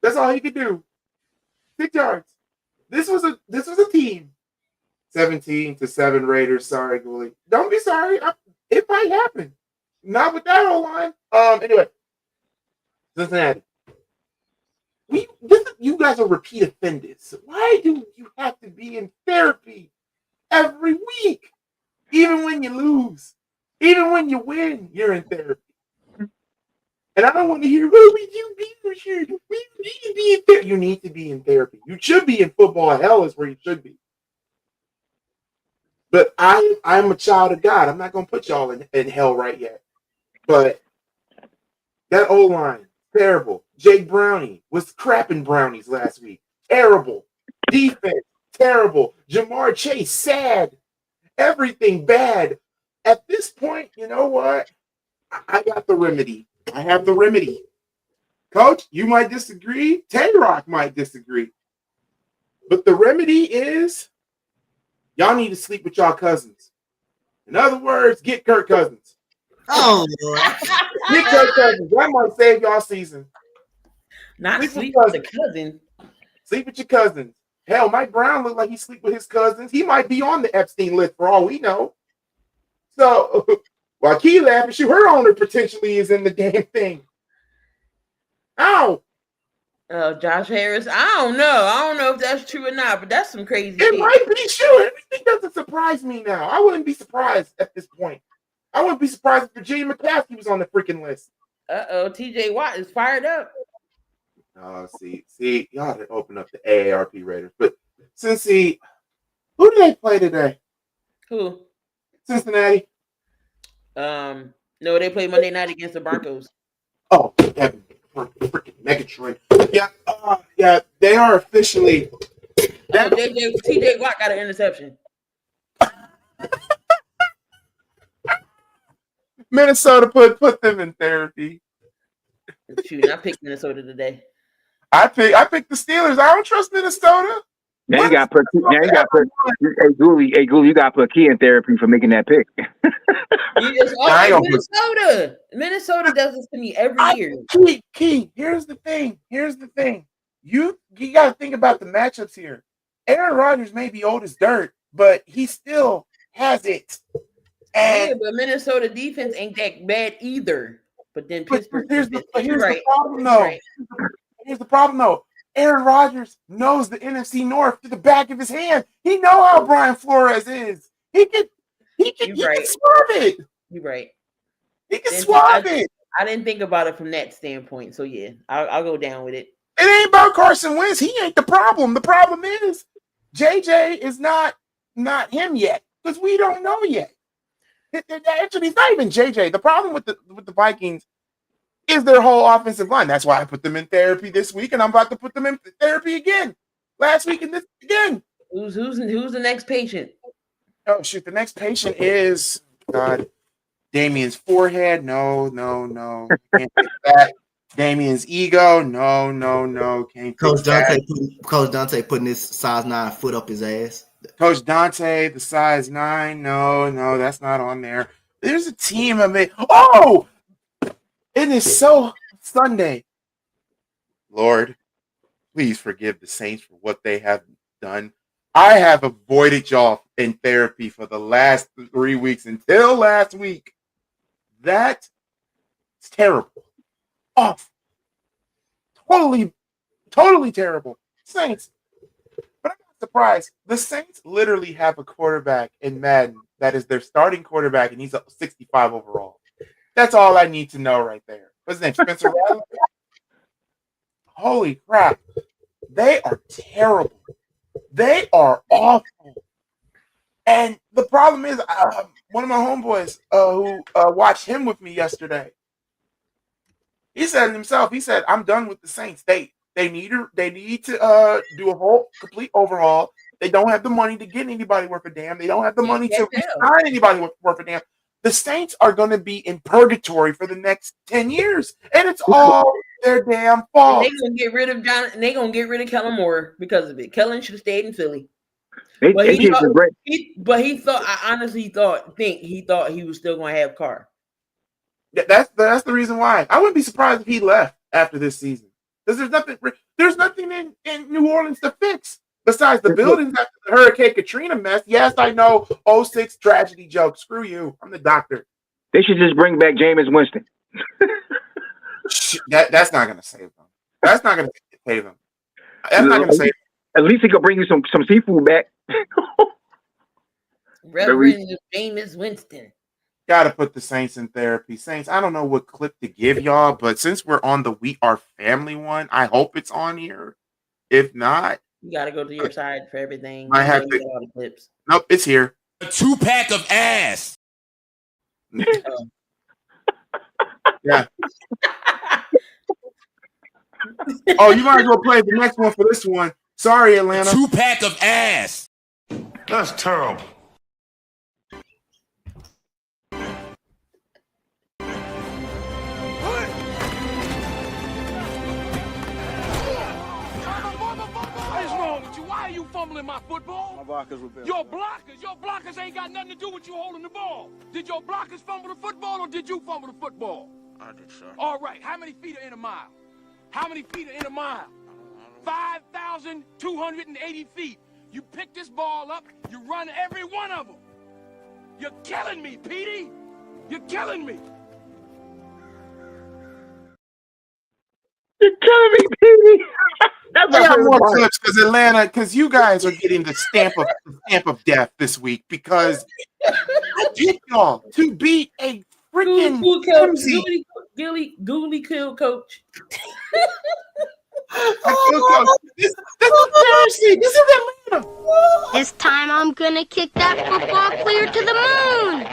F: That's all he could do. 6 yards. This was a team. 17-7 Raiders. Sorry, Gooley. Don't be sorry. It might happen. Not with that whole line. Anyway, Cincinnati. You guys are repeat offenders. Why do you have to be in therapy every week? Even when you lose, even when you win, you're in therapy. And I don't want to hear, well, we need to be in therapy. You need to be in therapy. You should be in football. Hell is where you should be. But I'm a child of God. I'm not going to put y'all in hell right yet. But that O-line, terrible. Jake Brownie was crapping brownies last week. Terrible. Defense, terrible. Jamar Chase, sad. Everything bad. At this point, you know what? I got the remedy. I have the remedy. Coach, you might disagree. Tay-Rock might disagree. But the remedy is y'all need to sleep with y'all cousins. In other words, get Kirk Cousins.
D: Oh, Lord.
F: Get Kirk Cousins. That might save y'all season.
B: Not sleep with the cousin.
F: Sleep with your cousins. Hell, Mike Brown looked like he sleep with his cousins. He might be on the Epstein list for all we know. So while Key laughing, shoot, her owner potentially is in the damn thing. Ow.
B: Josh Harris. I don't know if that's true or not, but that's some crazy shit.
F: It might be true. Everything doesn't surprise me now. I wouldn't be surprised at this point. I wouldn't be surprised if Virginia McCaskey was on the freaking list.
B: TJ Watt is fired up.
F: Oh, see, y'all had to open up the AARP Raiders. But Cincy, who do they play today?
B: Who?
F: Cincinnati.
B: No, they play Monday night against the Broncos.
F: Oh, Evan, freaking Megatron. Yeah, they are officially.
B: TJ Watt got an interception.
F: Minnesota put them in therapy.
B: Shoot, I picked Minnesota today.
F: I picked the Steelers. I don't trust Minnesota.
C: Now you got to put. Hey Gooley, you got to put Key in therapy for making that pick.
B: Minnesota does this to me every year.
F: Key. Here's the thing. You got to think about the matchups here. Aaron Rodgers may be old as dirt, but he still has it. And
B: but Minnesota defense ain't that bad either. But then Pittsburgh.
F: Here's the problem, though. Right. Here's the problem, though. Aaron Rodgers knows the NFC North to the back of his hand. He know how Brian Flores is. He can swerve it.
B: You're right.
F: He can swerve it.
B: I didn't think about it from that standpoint. So yeah, I'll go down with it.
F: It ain't about Carson Wentz. He ain't the problem. The problem is JJ is not him yet because we don't know yet. Actually, it's not even JJ. The problem with the Vikings is their whole offensive line. That's why I put them in therapy this week, and I'm about to put them in therapy again. Last week and this again.
B: Who's the next patient?
F: Oh shoot, the next patient is Damien's forehead. No. Can't fix that. Damien's ego. No. Can't fix that.
D: Coach Dante putting his size 9 foot up his ass.
F: Coach Dante, the size 9. No, that's not on there. There's a team of it. Oh, it is so Sunday. Lord, please forgive the Saints for what they have done. I have avoided y'all in therapy for the last 3 weeks until last week. That's terrible. Off. Totally terrible. Saints. But I'm not surprised. The Saints literally have a quarterback in Madden that is their starting quarterback, and he's a 65 overall. That's all I need to know right there. What's his name? Spencer Rattler? Holy crap. They are terrible. They are awful. And the problem is, one of my homeboys who watched him with me yesterday, he said himself, I'm done with the Saints. They need to do a whole complete overhaul. They don't have the money to get anybody worth a damn. They don't have the money to sign anybody worth a damn. The Saints are going to be in purgatory for the next 10 years, and it's all their damn fault.
B: They're going to get rid of John, and they're going to get rid of Kellen Moore because of it. Kellen should have stayed in Philly. He thought he was still going to have Carr.
F: That's the reason why. I wouldn't be surprised if he left after this season. because there's nothing in New Orleans to fix besides the buildings after the Hurricane Katrina mess. Yes, I know. 06 tragedy joke. Screw you. I'm the doctor.
C: They should just bring back Jameis Winston.
F: That's not going to save them. That's not going to save them. That's not going to save them.
C: At least he could bring you some seafood back.
B: Reverend Jameis Winston.
F: Gotta put the Saints in therapy. Saints, I don't know what clip to give y'all, but since we're on the We Are Family one, I hope it's on here. If not,
B: you gotta go to your side for everything.
F: I have to.
B: All the clips.
F: Nope, it's here.
G: A 2-pack of ass.
F: Yeah. Oh, you might as well play the next one for this one. Sorry, Atlanta.
G: 2-pack of ass.
H: That's terrible.
I: Why are you fumbling my football?
H: My blockers were
I: Your blockers ain't got nothing to do with you holding the ball. Did your blockers fumble the football or did you fumble the football?
H: I did, sir.
I: All right, how many feet are in a mile? How many feet are in a mile? 5,280 feet. You pick this ball up, you run every one of them. You're killing me, Petey. You're killing me.
C: You're killing me, Petey.
F: I got more clips because Atlanta, because you guys are getting the stamp of death this week because I picked y'all to beat a freaking
B: Gooley kill coach.
F: This is embarrassing. This is Atlanta.
J: This time I'm gonna kick that football clear to the moon.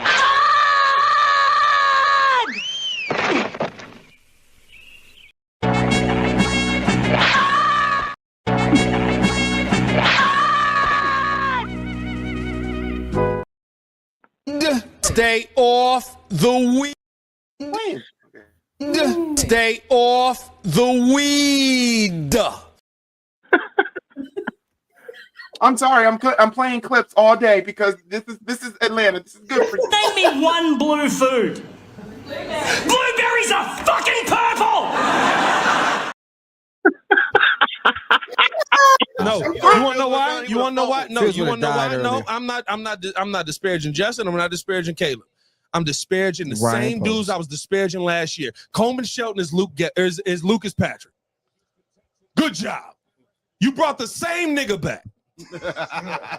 G: Stay off the weed. Stay off the weed.
F: I'm sorry. I'm playing clips all day because this is Atlanta. This is good for you.
K: Name me one blue food. Blueberries are fucking purple.
G: No, you want to know why? You want to know why? No, you want to know why? No, I'm not disparaging Justin. I'm not disparaging Caleb. I'm disparaging the same dudes I was disparaging last year. Coleman Shelton is Lucas Patrick. Good job. You brought the same nigga back.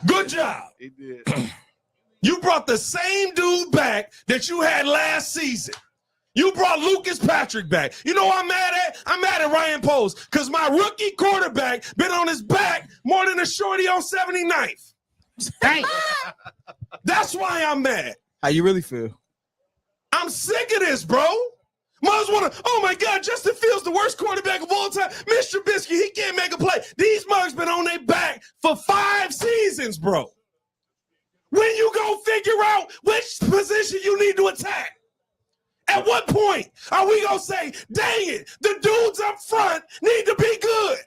G: Good job.
H: He did.
G: You brought the same dude back that you had last season. You brought Lucas Patrick back. You know what I'm mad at? I'm mad at Ryan Poles because my rookie quarterback been on his back more than a shorty on 79th. That's why I'm mad.
L: How you really feel?
G: I'm sick of this, bro. Must want to, oh my God, Justin Fields, the worst quarterback of all time. Mr. Trubisky, he can't make a play. These mugs been on their back for 5 seasons, bro. When you go figure out which position you need to attack? At what point are we going to say, dang it, the dudes up front need to be good?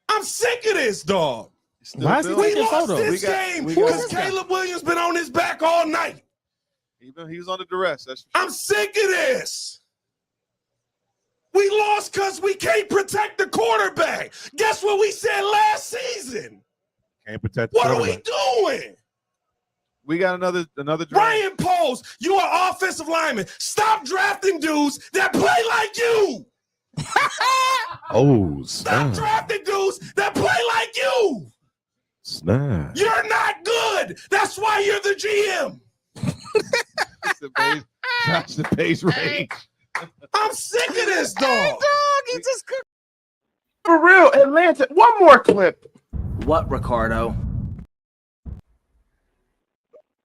G: I'm sick of this, dog.
L: Why is he
G: We
L: taking
G: lost
L: photos?
G: this game because Caleb Williams been on his back all night.
H: He was under duress.
G: I'm sick of this. We lost because we can't protect the quarterback. Guess what we said last season?
H: Can't protect the
G: What are
H: quarterback.
G: we doing?
H: We got another draft.
G: Ryan Poles, you are offensive lineman. Stop drafting dudes that play like you.
H: Oh,
G: Stop drafting dudes that play like you.
H: snap.
G: You're not good. That's why you're the GM.
H: Josh the base range.
G: I'm sick of this, dog.
L: He just cooked.
F: For real, Atlanta. One more clip.
K: What, Ricardo?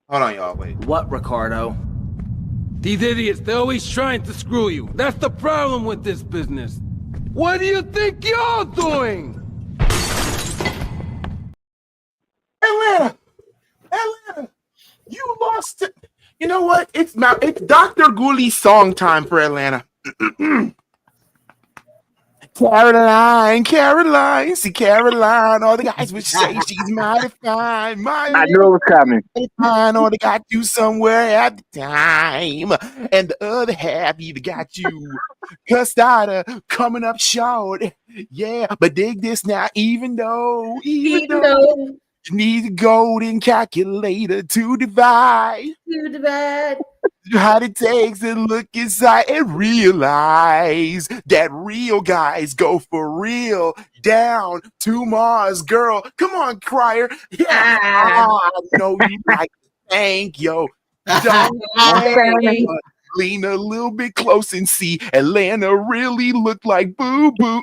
F: Hold on, y'all. Wait.
K: What, Ricardo? These idiots, they're always trying to screw you. That's the problem with this business. What do you think you're doing?
F: Atlanta, you lost it. You know what? It's Dr. Gooley's song time for Atlanta. Caroline, see Caroline. All the guys would say she's mighty fine,
C: I knew it was coming.
F: fine. Or they got you somewhere at the time, and the other half either got you cussed out or coming up short. Yeah, but dig this now. Even though you need a golden calculator to divide. How it takes to look inside and realize that real guys go for real down to Mars, girl. Come on, Crier. Yeah, I know you like to thank yo. Don't lean a little bit close and see Atlanta really look like boo boo.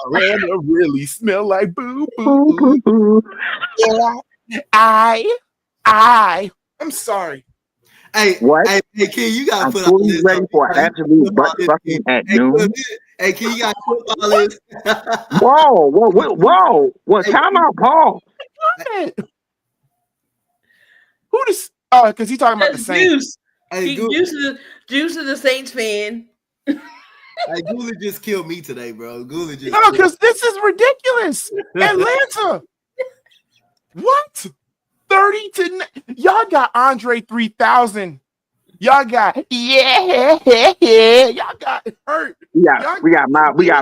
F: Atlanta really smell like boo boo. Yeah, I'm sorry.
D: Hey,
C: What?
D: hey, Ken, you gotta
C: I'm
D: put
C: fully
D: all this
C: ready for absolute butt fucking at noon.
D: Hey, Ken, you gotta put all this.
C: Whoa. Well, time out, Paul.
F: Who this? Oh, because he's talking about the Saints.
B: Juice is the Saints fan.
D: Hey, Gula just killed me today, bro. Gula just.
F: No, because this is ridiculous. Atlanta. What? 30 to y'all got Andre 3000. Y'all got y'all got hurt.
C: Yeah, we got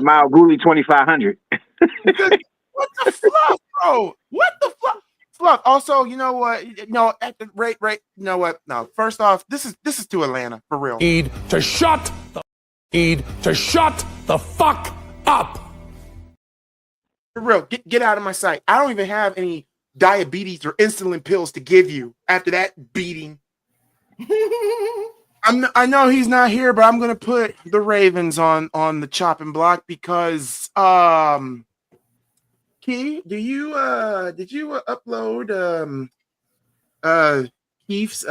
C: Miles Gooley 2500.
F: What the fluff, bro? What the fluff? Also, you know what? No, at the rate. You know what? No, first off, this is to Atlanta for real.
K: Need to shut the fuck up.
F: For real, get out of my sight. I don't even have any diabetes or insulin pills to give you after that beating. I know he's not here, but I'm gonna put the Ravens on the chopping block because Key, did you upload Keith's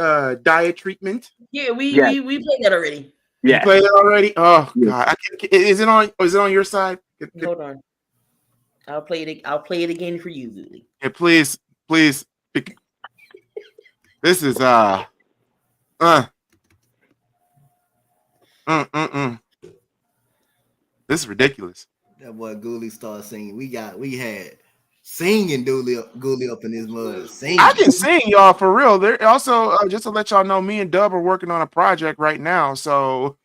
F: diet treatment?
B: Yeah, we played that already.
F: Yeah, you played it already. Oh God, is it on your side?
B: Hold on, I'll play it again for you, Zuli.
F: Yeah, please. This is This is ridiculous.
D: That boy Gooley started singing. We had singing Gooley up in his mud. Singing.
F: I can sing, y'all, for real. There also just to let y'all know, me and Dub are working on a project right now, so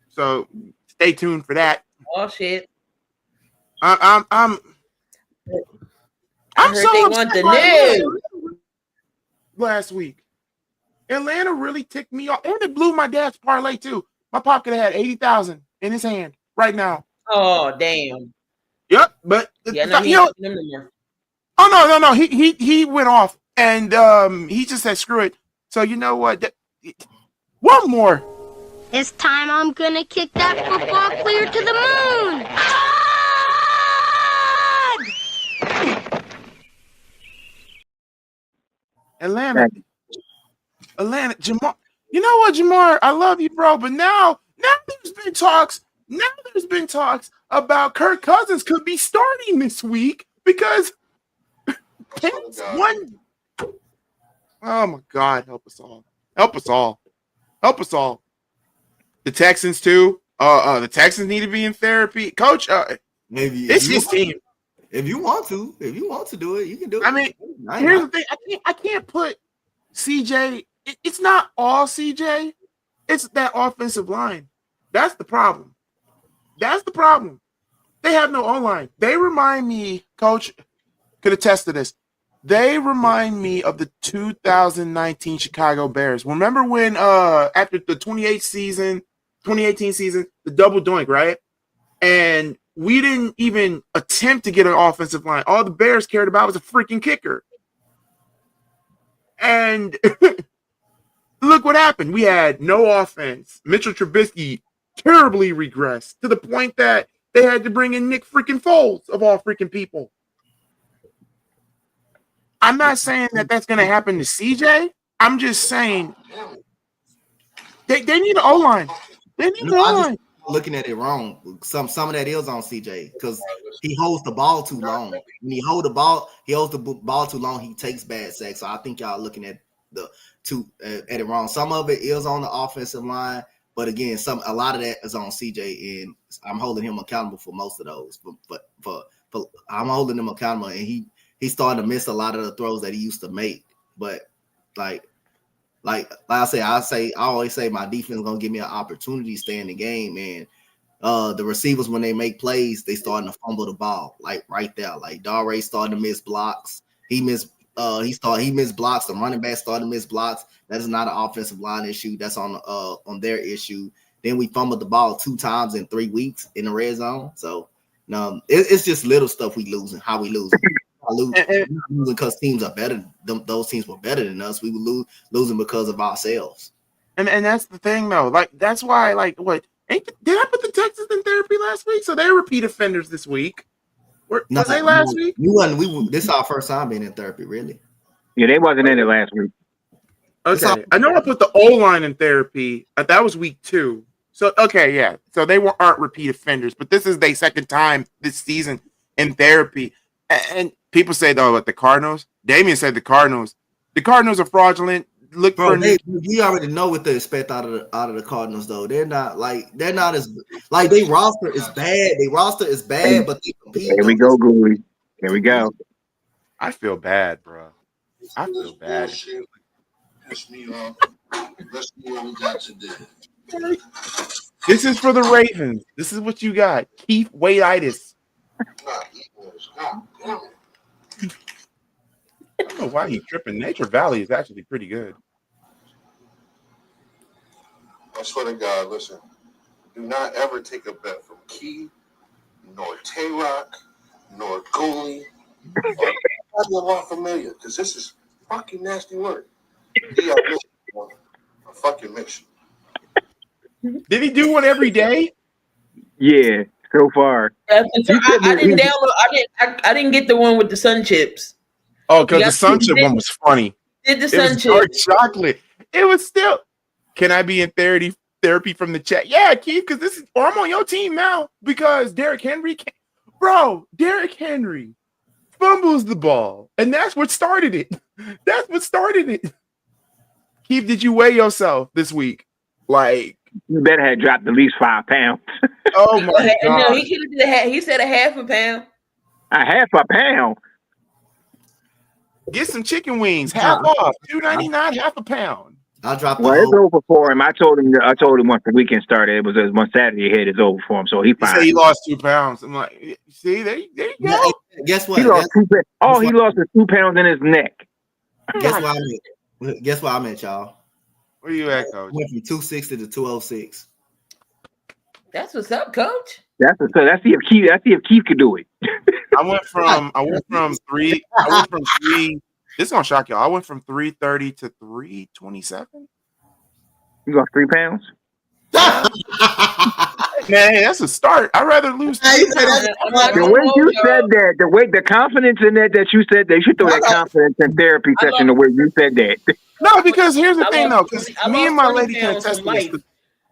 F: stay tuned for that.
B: Oh shit!
F: I'm
B: heard
F: so
B: they
F: upset
B: want the
F: right
B: news.
F: now. Last week, Atlanta really ticked me off, and it blew my dad's parlay too. My pop could have had 80,000 in his hand right now.
B: Oh damn!
F: Yep, but
B: Yeah, no, he
F: you know,
B: ain't no more.
F: oh no, he went off, and he just said screw it. So you know what? One more.
J: This time I'm gonna kick that football clear to the moon.
F: Atlanta, Jamar. You know what, Jamar? I love you, bro, but now there's been talks. Now there's been talks about Kirk Cousins could be starting this week because Pence won. Oh my God, help us all! Help us all! Help us all! The Texans too. The Texans need to be in therapy, Coach.
D: Maybe
F: it's his team.
D: If you want to do it, you can do it.
F: I mean, here's the thing: I can't put CJ. It's not all CJ. It's that offensive line. That's the problem. They have no O-line. They remind me, Coach could attest to this. They remind me of the 2019 Chicago Bears. Remember when after the 2018 season, the double doink, right? And we didn't even attempt to get an offensive line. All the Bears cared about was a freaking kicker. And look what happened. We had no offense. Mitchell Trubisky terribly regressed to the point that they had to bring in Nick freaking Foles, of all freaking people. I'm not saying that that's going to happen to CJ. I'm just saying they need an O-line. They need an O-line.
D: Looking at it wrong. Some of that is on CJ because he holds the ball too long. When he holds the ball too long, he takes bad sacks. So I think y'all looking at it wrong. Some of it is on the offensive line, But again, a lot of that is on CJ, and I'm holding him accountable for most of those. But I'm holding him accountable, and he's starting to miss a lot of the throws that he used to make. But like I always say my defense is gonna give me an opportunity to stay in the game, and the receivers, when they make plays, they starting to fumble the ball, like right there. Like Dare starting to miss blocks. He missed blocks. The running back started to miss blocks. That is not an offensive line issue. That's on their issue. Then we fumbled the ball 2 times in 3 weeks in the red zone. So no, it's just little stuff we losing. How we losing? Losing because teams are better. Those teams were better than us. We were losing because of ourselves.
F: And that's the thing, though. Like that's why, like, what did I put the Texans in therapy last week? So they're repeat offenders this week. Was they last week?
D: This is our first time being in therapy, really.
C: Yeah, they wasn't in it last week.
F: Okay, I know I put the O-line in therapy. That was week 2. So okay, yeah. So they aren't repeat offenders, but this is their second time this season in therapy. And people say, though, what the Cardinals? Damian said the Cardinals. The Cardinals are fraudulent. We
D: already know what to expect out of the Cardinals, though. They're not as like their roster is bad. Their roster is bad, but they compete.
C: Here we go, Gooley. Here we go.
F: I feel bad, bro. I feel bad.
E: Piss me off. Let's see what we got today.
F: This is for the Ravens. This is what you got. Keith Wade-itis. I don't know why he's tripping. Nature Valley is actually pretty good.
E: I swear to God, listen. Do not ever take a bet from Key, nor Tay-Rock, nor Gooley, or a lot familiar, because this is fucking nasty work. A fucking mission.
F: Did he do one every day?
C: Yeah, so far.
B: I didn't download. I didn't get the one with the sun chips.
F: Oh, because the sun chip one was funny.
B: Did the sun chips?
F: Dark chocolate. It was still. Can I be in therapy from the chat? Yeah, Keith, because I'm on your team now because Derrick Henry fumbles the ball, and that's what started it. That's what started it. Keith, did you weigh yourself this week? Like,
C: you better have dropped at least 5 pounds.
F: Oh my God!
B: No, he said a half a pound.
C: A half a pound.
F: Get some chicken wings, half off, $2.99, half a pound.
D: I'll drop.
C: Well, it's over for him. I told him once the weekend started. It was one Saturday ahead. It's over for him, so he fine.
F: He lost 2 pounds. I'm like, see, there you go.
D: Guess what?
C: He lost 2 pounds. Oh, he lost 2 pounds in his neck.
D: Guess where I'm at, y'all?
F: Where you at, Coach?
D: Went from 260 to 206.
B: That's what's up, Coach.
C: That's see if Keith could do it.
F: I went from 3. This is gonna shock y'all. I went from 330 to 327.
C: You lost 3 pounds.
F: Man, that's a start. I'd rather lose 3 pounds.
C: The way you said that, the confidence in that you said they should throw that confidence in therapy session the way you said that.
F: No, because here's the thing though, because me and my lady can attest to this.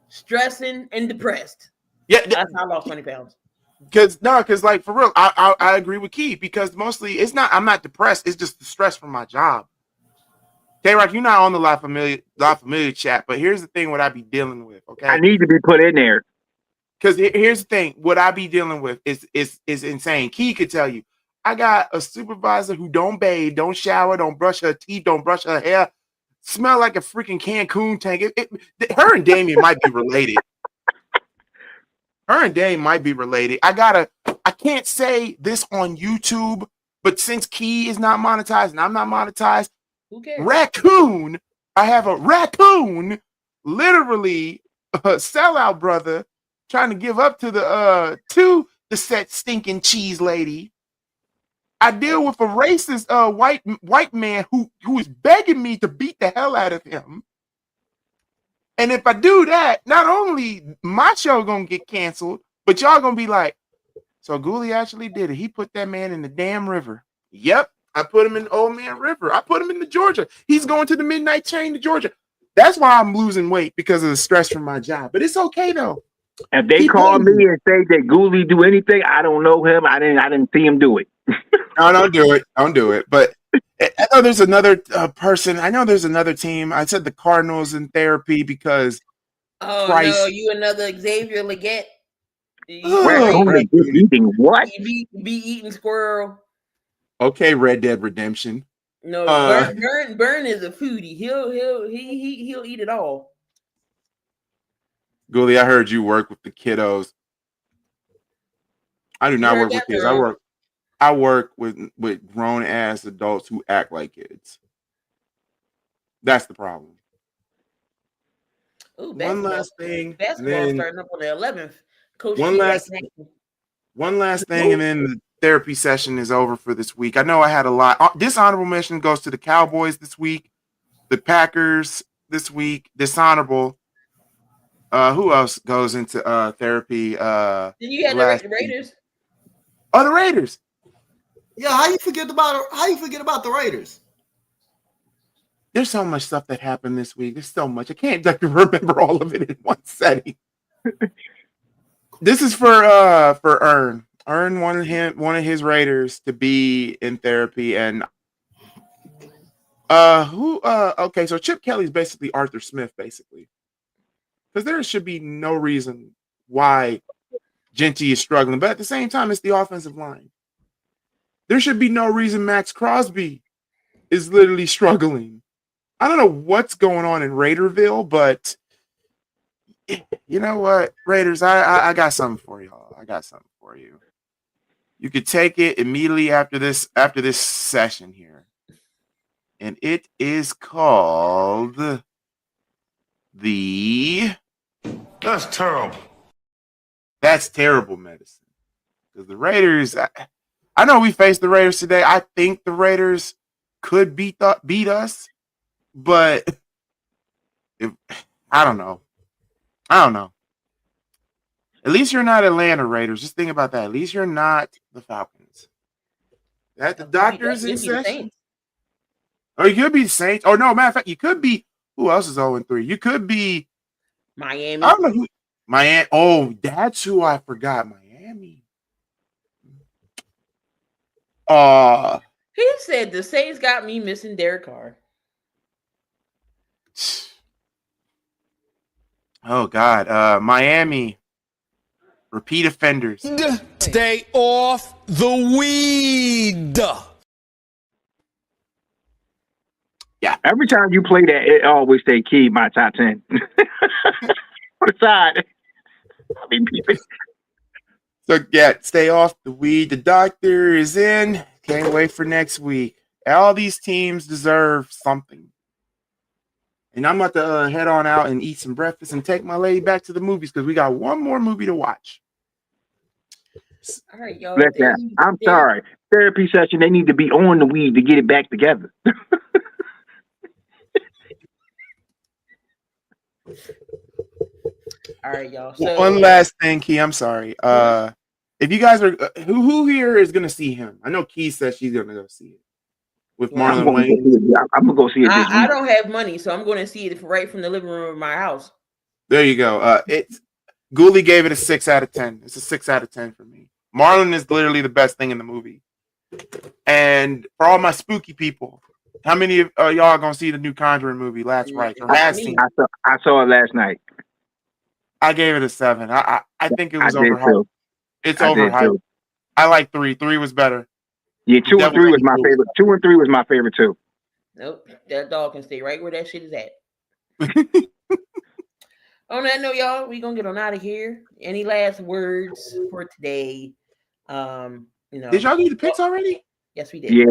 B: Stressing and depressed.
F: Yeah,
B: that's how I lost 20 pounds.
F: Because like for real, I agree with Keith because mostly I'm not depressed. It's just the stress from my job. Tay-Rock, you're not on the La Familia chat, but here's the thing: what I be dealing with. Okay,
C: I need to be put in there.
F: Because here's the thing: what I be dealing with is insane. Key could tell you, I got a supervisor who don't bathe, don't shower, don't brush her teeth, don't brush her hair, smell like a freaking Cancun tank. Her and Damian might be related. Her and Dame might be related. I can't say this on YouTube, but since Key is not monetized and I'm not monetized,
B: who cares?
F: Raccoon, I have a raccoon, literally a sellout brother, trying to give up to the set stinking cheese lady. I deal with a racist white man who is begging me to beat the hell out of him. And if I do that, not only my show gonna get canceled, but y'all gonna be like, so Gooley actually did it. He put that man in the damn river. Yep, I put him in the Old Man River. I put him in the Georgia. He's going to the midnight train to Georgia. That's why I'm losing weight, because of the stress from my job. But it's okay though.
C: If they call me and say that Gooley do anything, I don't know him. I didn't see him do it.
F: No, don't do it. Don't do it. But I know there's another person. I know there's another team. I said the Cardinals in therapy because
B: Oh
F: Price.
B: no, you another Xavier Leggett.
C: Red Tony is eating what?
B: Be eating squirrel.
F: Okay, Red Dead Redemption.
B: No, Burn is a foodie. He'll eat it all.
F: Gooley, I heard you work with the kiddos. I do not work with kids. I work with grown ass adults who act like kids. That's the problem.
B: Ooh,
F: One last thing.
B: Basketball starting up on the 11th. Coach
F: One last thing, and then the therapy session is over for this week. I know I had a lot. This honorable mention goes to the Cowboys this week, the Packers this week. Dishonorable. Who else goes into therapy?
B: Then you had the Raiders.
F: Oh, the Raiders.
D: Yeah, how you forget about the Raiders?
F: There's so much stuff that happened this week. There's so much. I can't remember all of it in one setting. This is for Ern. Ern wanted one of his Raiders to be in therapy, and okay, so Chip Kelly's basically Arthur Smith, basically. Because there should be no reason why Genty is struggling, but at the same time, it's the offensive line. There should be no reason Max Crosby is literally struggling. I don't know what's going on in Raiderville, but you know what, Raiders, I got something for y'all. I got something for you. You could take it immediately after this session here, and it is called the.
I: That's terrible.
F: That's terrible medicine. Because the Raiders, I know we faced the Raiders today. I think the Raiders could beat us, but I don't know. At least you're not Atlanta Raiders. Just think about that. At least you're not the Falcons. That the doctors in session. Or you could be the Saints. Or no, matter of fact, you could be. Who else is 0-3? You could be
B: Miami.
F: I don't know who. Miami. Oh, that's who I forgot. Miami.
B: He said the Saints got me missing Derek Carr.
F: Oh God. Miami. Repeat offenders.
K: Stay off the weed.
C: Yeah. Every time you play that, it always say Key my top 10. On the side. I mean,
F: So yeah, stay off the weed. The doctor is in. Can't wait for next week. All these teams deserve something. And I'm about to head on out and eat some breakfast and take my lady back to the movies because we got one more movie to watch.
B: All right, y'all.
C: Listen, I'm sorry. Therapy session, they need to be on the weed to get it back together.
B: All right, y'all. So,
F: One last thing, Key. I'm sorry. If you guys are who here is gonna see him? I know Key says she's gonna go see it with Marlon Wayans.
C: I'm gonna go see it.
B: I don't have money, so I'm going to see it right from the living room of my house.
F: There you go. It's Ghoulie gave it a 6 out of 10. It's a 6 out of 10 for me. Marlon is literally the best thing in the movie. And for all my spooky people, how many of y'all are gonna see the new Conjuring movie? Last right?
C: I saw it last night.
F: I gave it a 7. I think it was overhyped.
C: Too.
F: It's overhyped. I like 3. 3 was better.
C: Yeah, 2 and 3 was my favorite. 2 and 3 was my favorite too.
B: Nope, that dog can stay right where that shit is at. On that note, y'all, we gonna get on out of here. Any last words for today?
F: Did y'all do the picks already?
B: Yes, we did.
C: Yeah.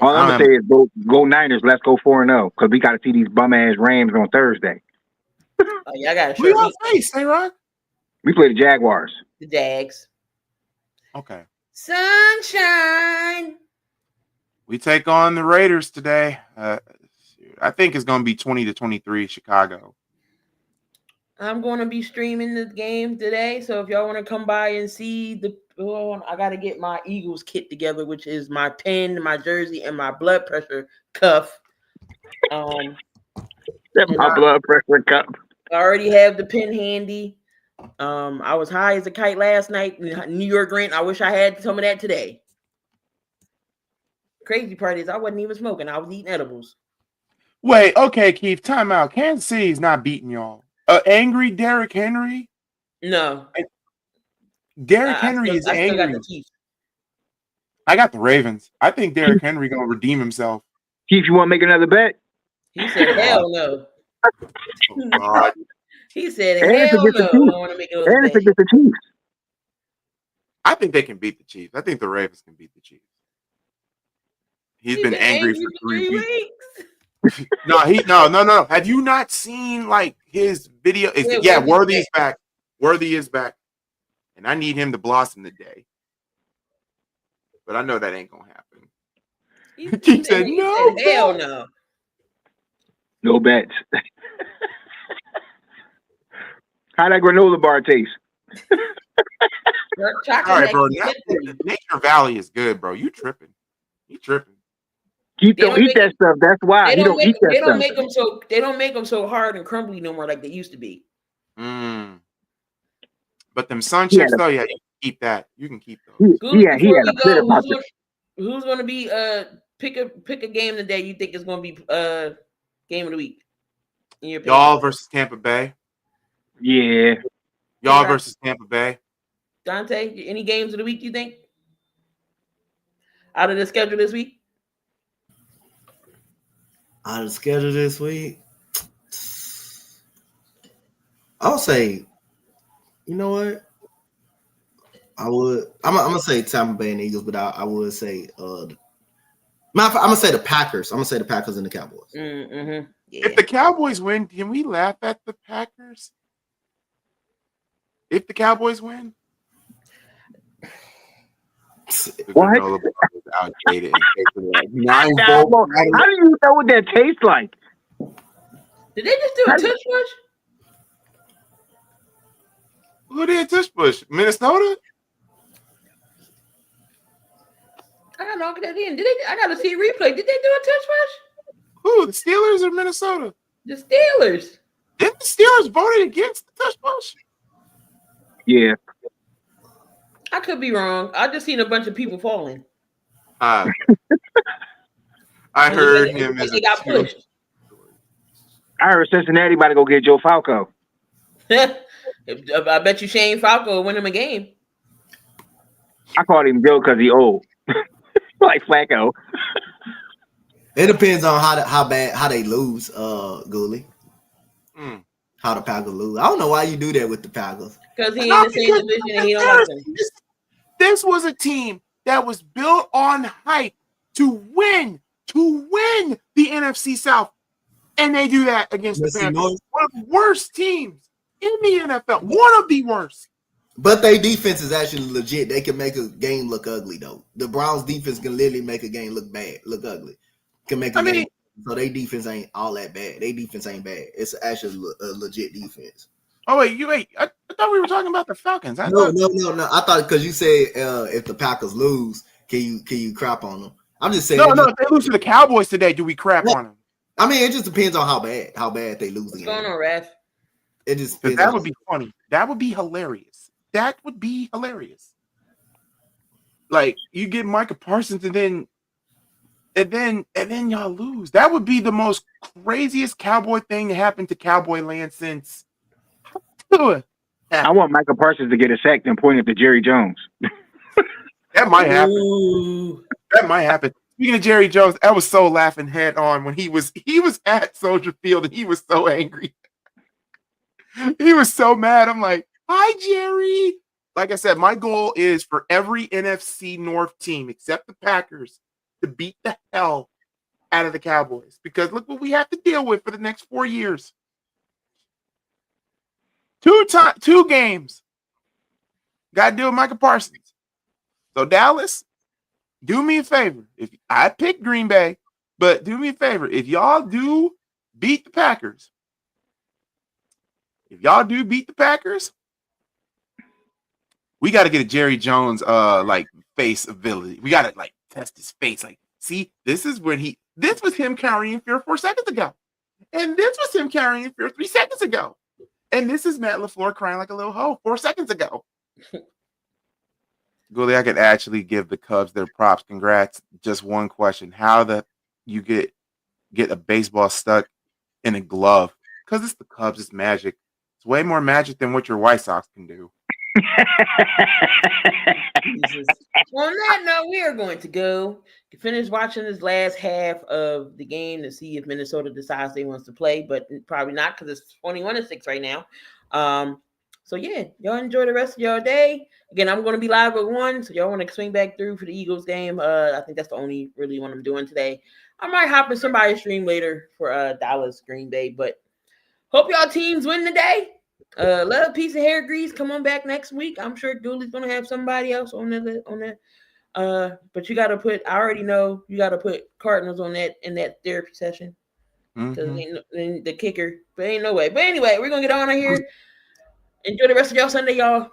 C: All I'm gonna say is go Niners. Let's go 4-0 because we got to see these bum ass Rams on Thursday.
B: Oh, y'all got to
F: show me. Face, A-Rock?
C: We play the Jaguars.
B: The Jags.
F: Okay.
B: Sunshine.
F: We take on the Raiders today. I think it's going to be 20-23 Chicago.
B: I'm going to be streaming the game today, so if y'all want to come by and see I got to get my Eagles kit together, which is my pen, my jersey, and my blood pressure cuff.
C: My blood pressure cuff.
B: I already have the pen handy. I was high as a kite last night. New York rent. I wish I had some of that today. Crazy part is I wasn't even smoking. I was eating edibles.
F: Wait, okay, Keith, time out. Kansas City's not beating y'all. Angry Derrick Henry?
B: No.
F: Derrick Henry is
B: I still got
F: angry.
B: the Chiefs.
F: I got the Ravens. I think Derrick Henry gonna redeem himself.
C: Keith, you want to make another bet?
B: He said, "Hell no."
F: Oh, God.
B: He said,
C: And it's
B: "Hell
C: against the
B: no." I
C: Chiefs.
B: don't want to make it
C: And it's against the Chiefs.
F: I think they can beat the Chiefs. I think the Ravens can beat the Chiefs. He's been angry for 3 weeks. No. Have you not seen like his video? Worthy is back. Worthy is back. And I need him to blossom today. But I know that ain't gonna happen. He said, "No,
B: hell no."
C: No bets. How that granola bar taste?
F: All right, bro. Nature Valley is good, bro. You tripping?
C: Keith don't eat that stuff. That's why he don't eat that
B: They
C: stuff.
B: they don't make them so hard and crumbly no more like they used to be.
F: But them sun chips, though, yeah, you can keep that. You can keep those.
C: He had a fit about it.
B: Who's going to be pick a game today you think is going to be game of the week?
F: Y'all versus Tampa Bay.
C: Yeah.
F: Y'all versus Tampa Bay.
B: Dante, any games of the week you think? Out of the schedule this week?
D: Out of the schedule this week? I'll say, you know what? I'm gonna say Tampa Bay and Eagles, but I would say I'm gonna say the Packers. I'm gonna say the Packers and the Cowboys.
B: Yeah.
F: If the Cowboys win, can we laugh at the Packers? If the Cowboys win?
C: What?
F: Outdated.
C: How do you know what that tastes like?
B: Did they just do a tush push?
F: Who did tush push? Minnesota?
B: I gotta knock that in. I gotta see a replay. Did they do a tush push?
F: Who? The Steelers or Minnesota?
B: The Steelers.
F: Didn't the Steelers voted against the tush push?
C: Yeah.
B: I could be wrong. I just seen a bunch of people falling.
F: I heard him as
B: they got pushed.
C: I heard Cincinnati about to go get Joe Falco.
B: I bet you Shane Falco will win him a game.
C: I called him Joe because he old. Like Flacco.
D: It depends on how they lose, Gooley. How the Packers lose. I don't know why you do that with the Packers.
B: Because he in the same division and he don't like them.
F: This was a team that was built on hype to win the NFC South. And they do that against the Panthers. One of the worst teams in the NFL. One of the worst.
D: But their defense is actually legit. They can make a game look ugly, though. The Browns' defense can literally make a game look bad, look ugly. Can make a game. So their defense ain't all that bad. Their defense ain't bad. It's actually a legit defense.
F: Oh, wait. I thought we were talking about the Falcons.
D: No. I thought because you said if the Packers lose, can you crap on them? I'm just saying.
F: No. If they lose to the Cowboys today, do we crap on them?
D: I mean, it just depends on how bad they lose.
B: What's going on, Raph?
D: It just
F: that would be funny. That would be hilarious. Like you get Micah Parsons and then y'all lose. That would be the most craziest Cowboy thing to happen to Cowboy land since.
C: I want Michael Parsons to get a sack and point it to Jerry Jones.
F: That might happen. Speaking of Jerry Jones, I was so laughing head on when he was at Soldier Field and he was so angry. He was so mad. I'm like, hi, Jerry. Like I said, my goal is for every NFC North team except the Packers to beat the hell out of the Cowboys because look what we have to deal with for the next 4 years. 2 games. Got to deal with Micah Parsons. So Dallas, do me a favor. If I picked Green Bay, but do me a favor. If y'all do beat the Packers, we got to get a Jerry Jones face ability. We got to test his face. See, this was him carrying fear 4 seconds ago. And this was him carrying fear 3 seconds ago. And this is Matt LaFleur crying like a little hoe 4 seconds ago. Gooley, I could actually give the Cubs their props. Congrats. Just one question. How you get get a baseball stuck in a glove because it's the Cubs. It's magic. It's way more magic than what your White Sox can do.
B: Jesus. Well, on that note, we are going to go finish watching this last half of the game to see if Minnesota decides they wants to play, but probably not because it's 21-6 right now. So yeah, y'all enjoy the rest of your day. Again, I'm going to be live at 1, so y'all want to swing back through for the Eagles game. I think that's the only really one I'm doing today. I might hop in somebody's stream later for Dallas Green Bay, but hope y'all teams win today. Let a piece of hair grease come on back next week. I'm sure Dooley's gonna have somebody else on that. But you gotta put. I already know you gotta put Cardinals on that in that therapy session because the kicker. But ain't no way. But anyway, we're gonna get on here. Enjoy the rest of y'all Sunday, y'all.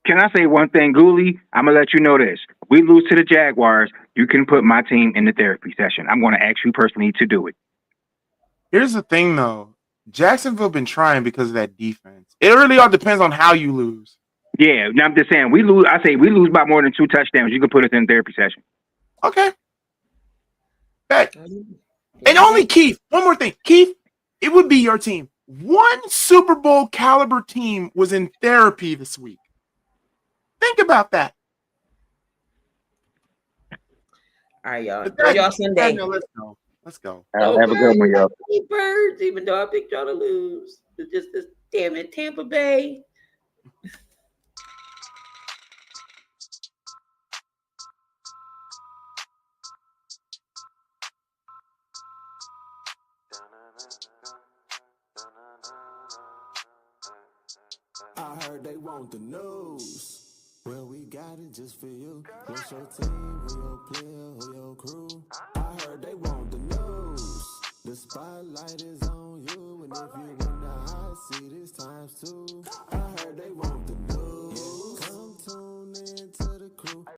C: Can I say one thing, Gooley? I'm gonna let you know this. We lose to the Jaguars. You can put my team in the therapy session. I'm gonna ask you personally to do it.
F: Here's the thing, though. Jacksonville been trying because of that defense. It really all depends on how you lose.
C: Yeah, I'm just saying we lose. I say we lose by more than 2 touchdowns. You can put us in therapy session.
F: Okay. Bet. And only Keith. One more thing, Keith. It would be your team. One Super Bowl caliber team was in therapy this week. Think about that.
B: All right, y'all. Enjoy y'all Sunday.
F: Let's go.
C: Have a good one, y'all.
B: Birds, even though I picked y'all to lose. It's just this damn it, Tampa Bay.
A: I heard they want the news. Well, we got it just for you. What's your team? Who your player? Who your crew? I heard they want the news. The spotlight is on you, and if you win the hot seat, it's times 2.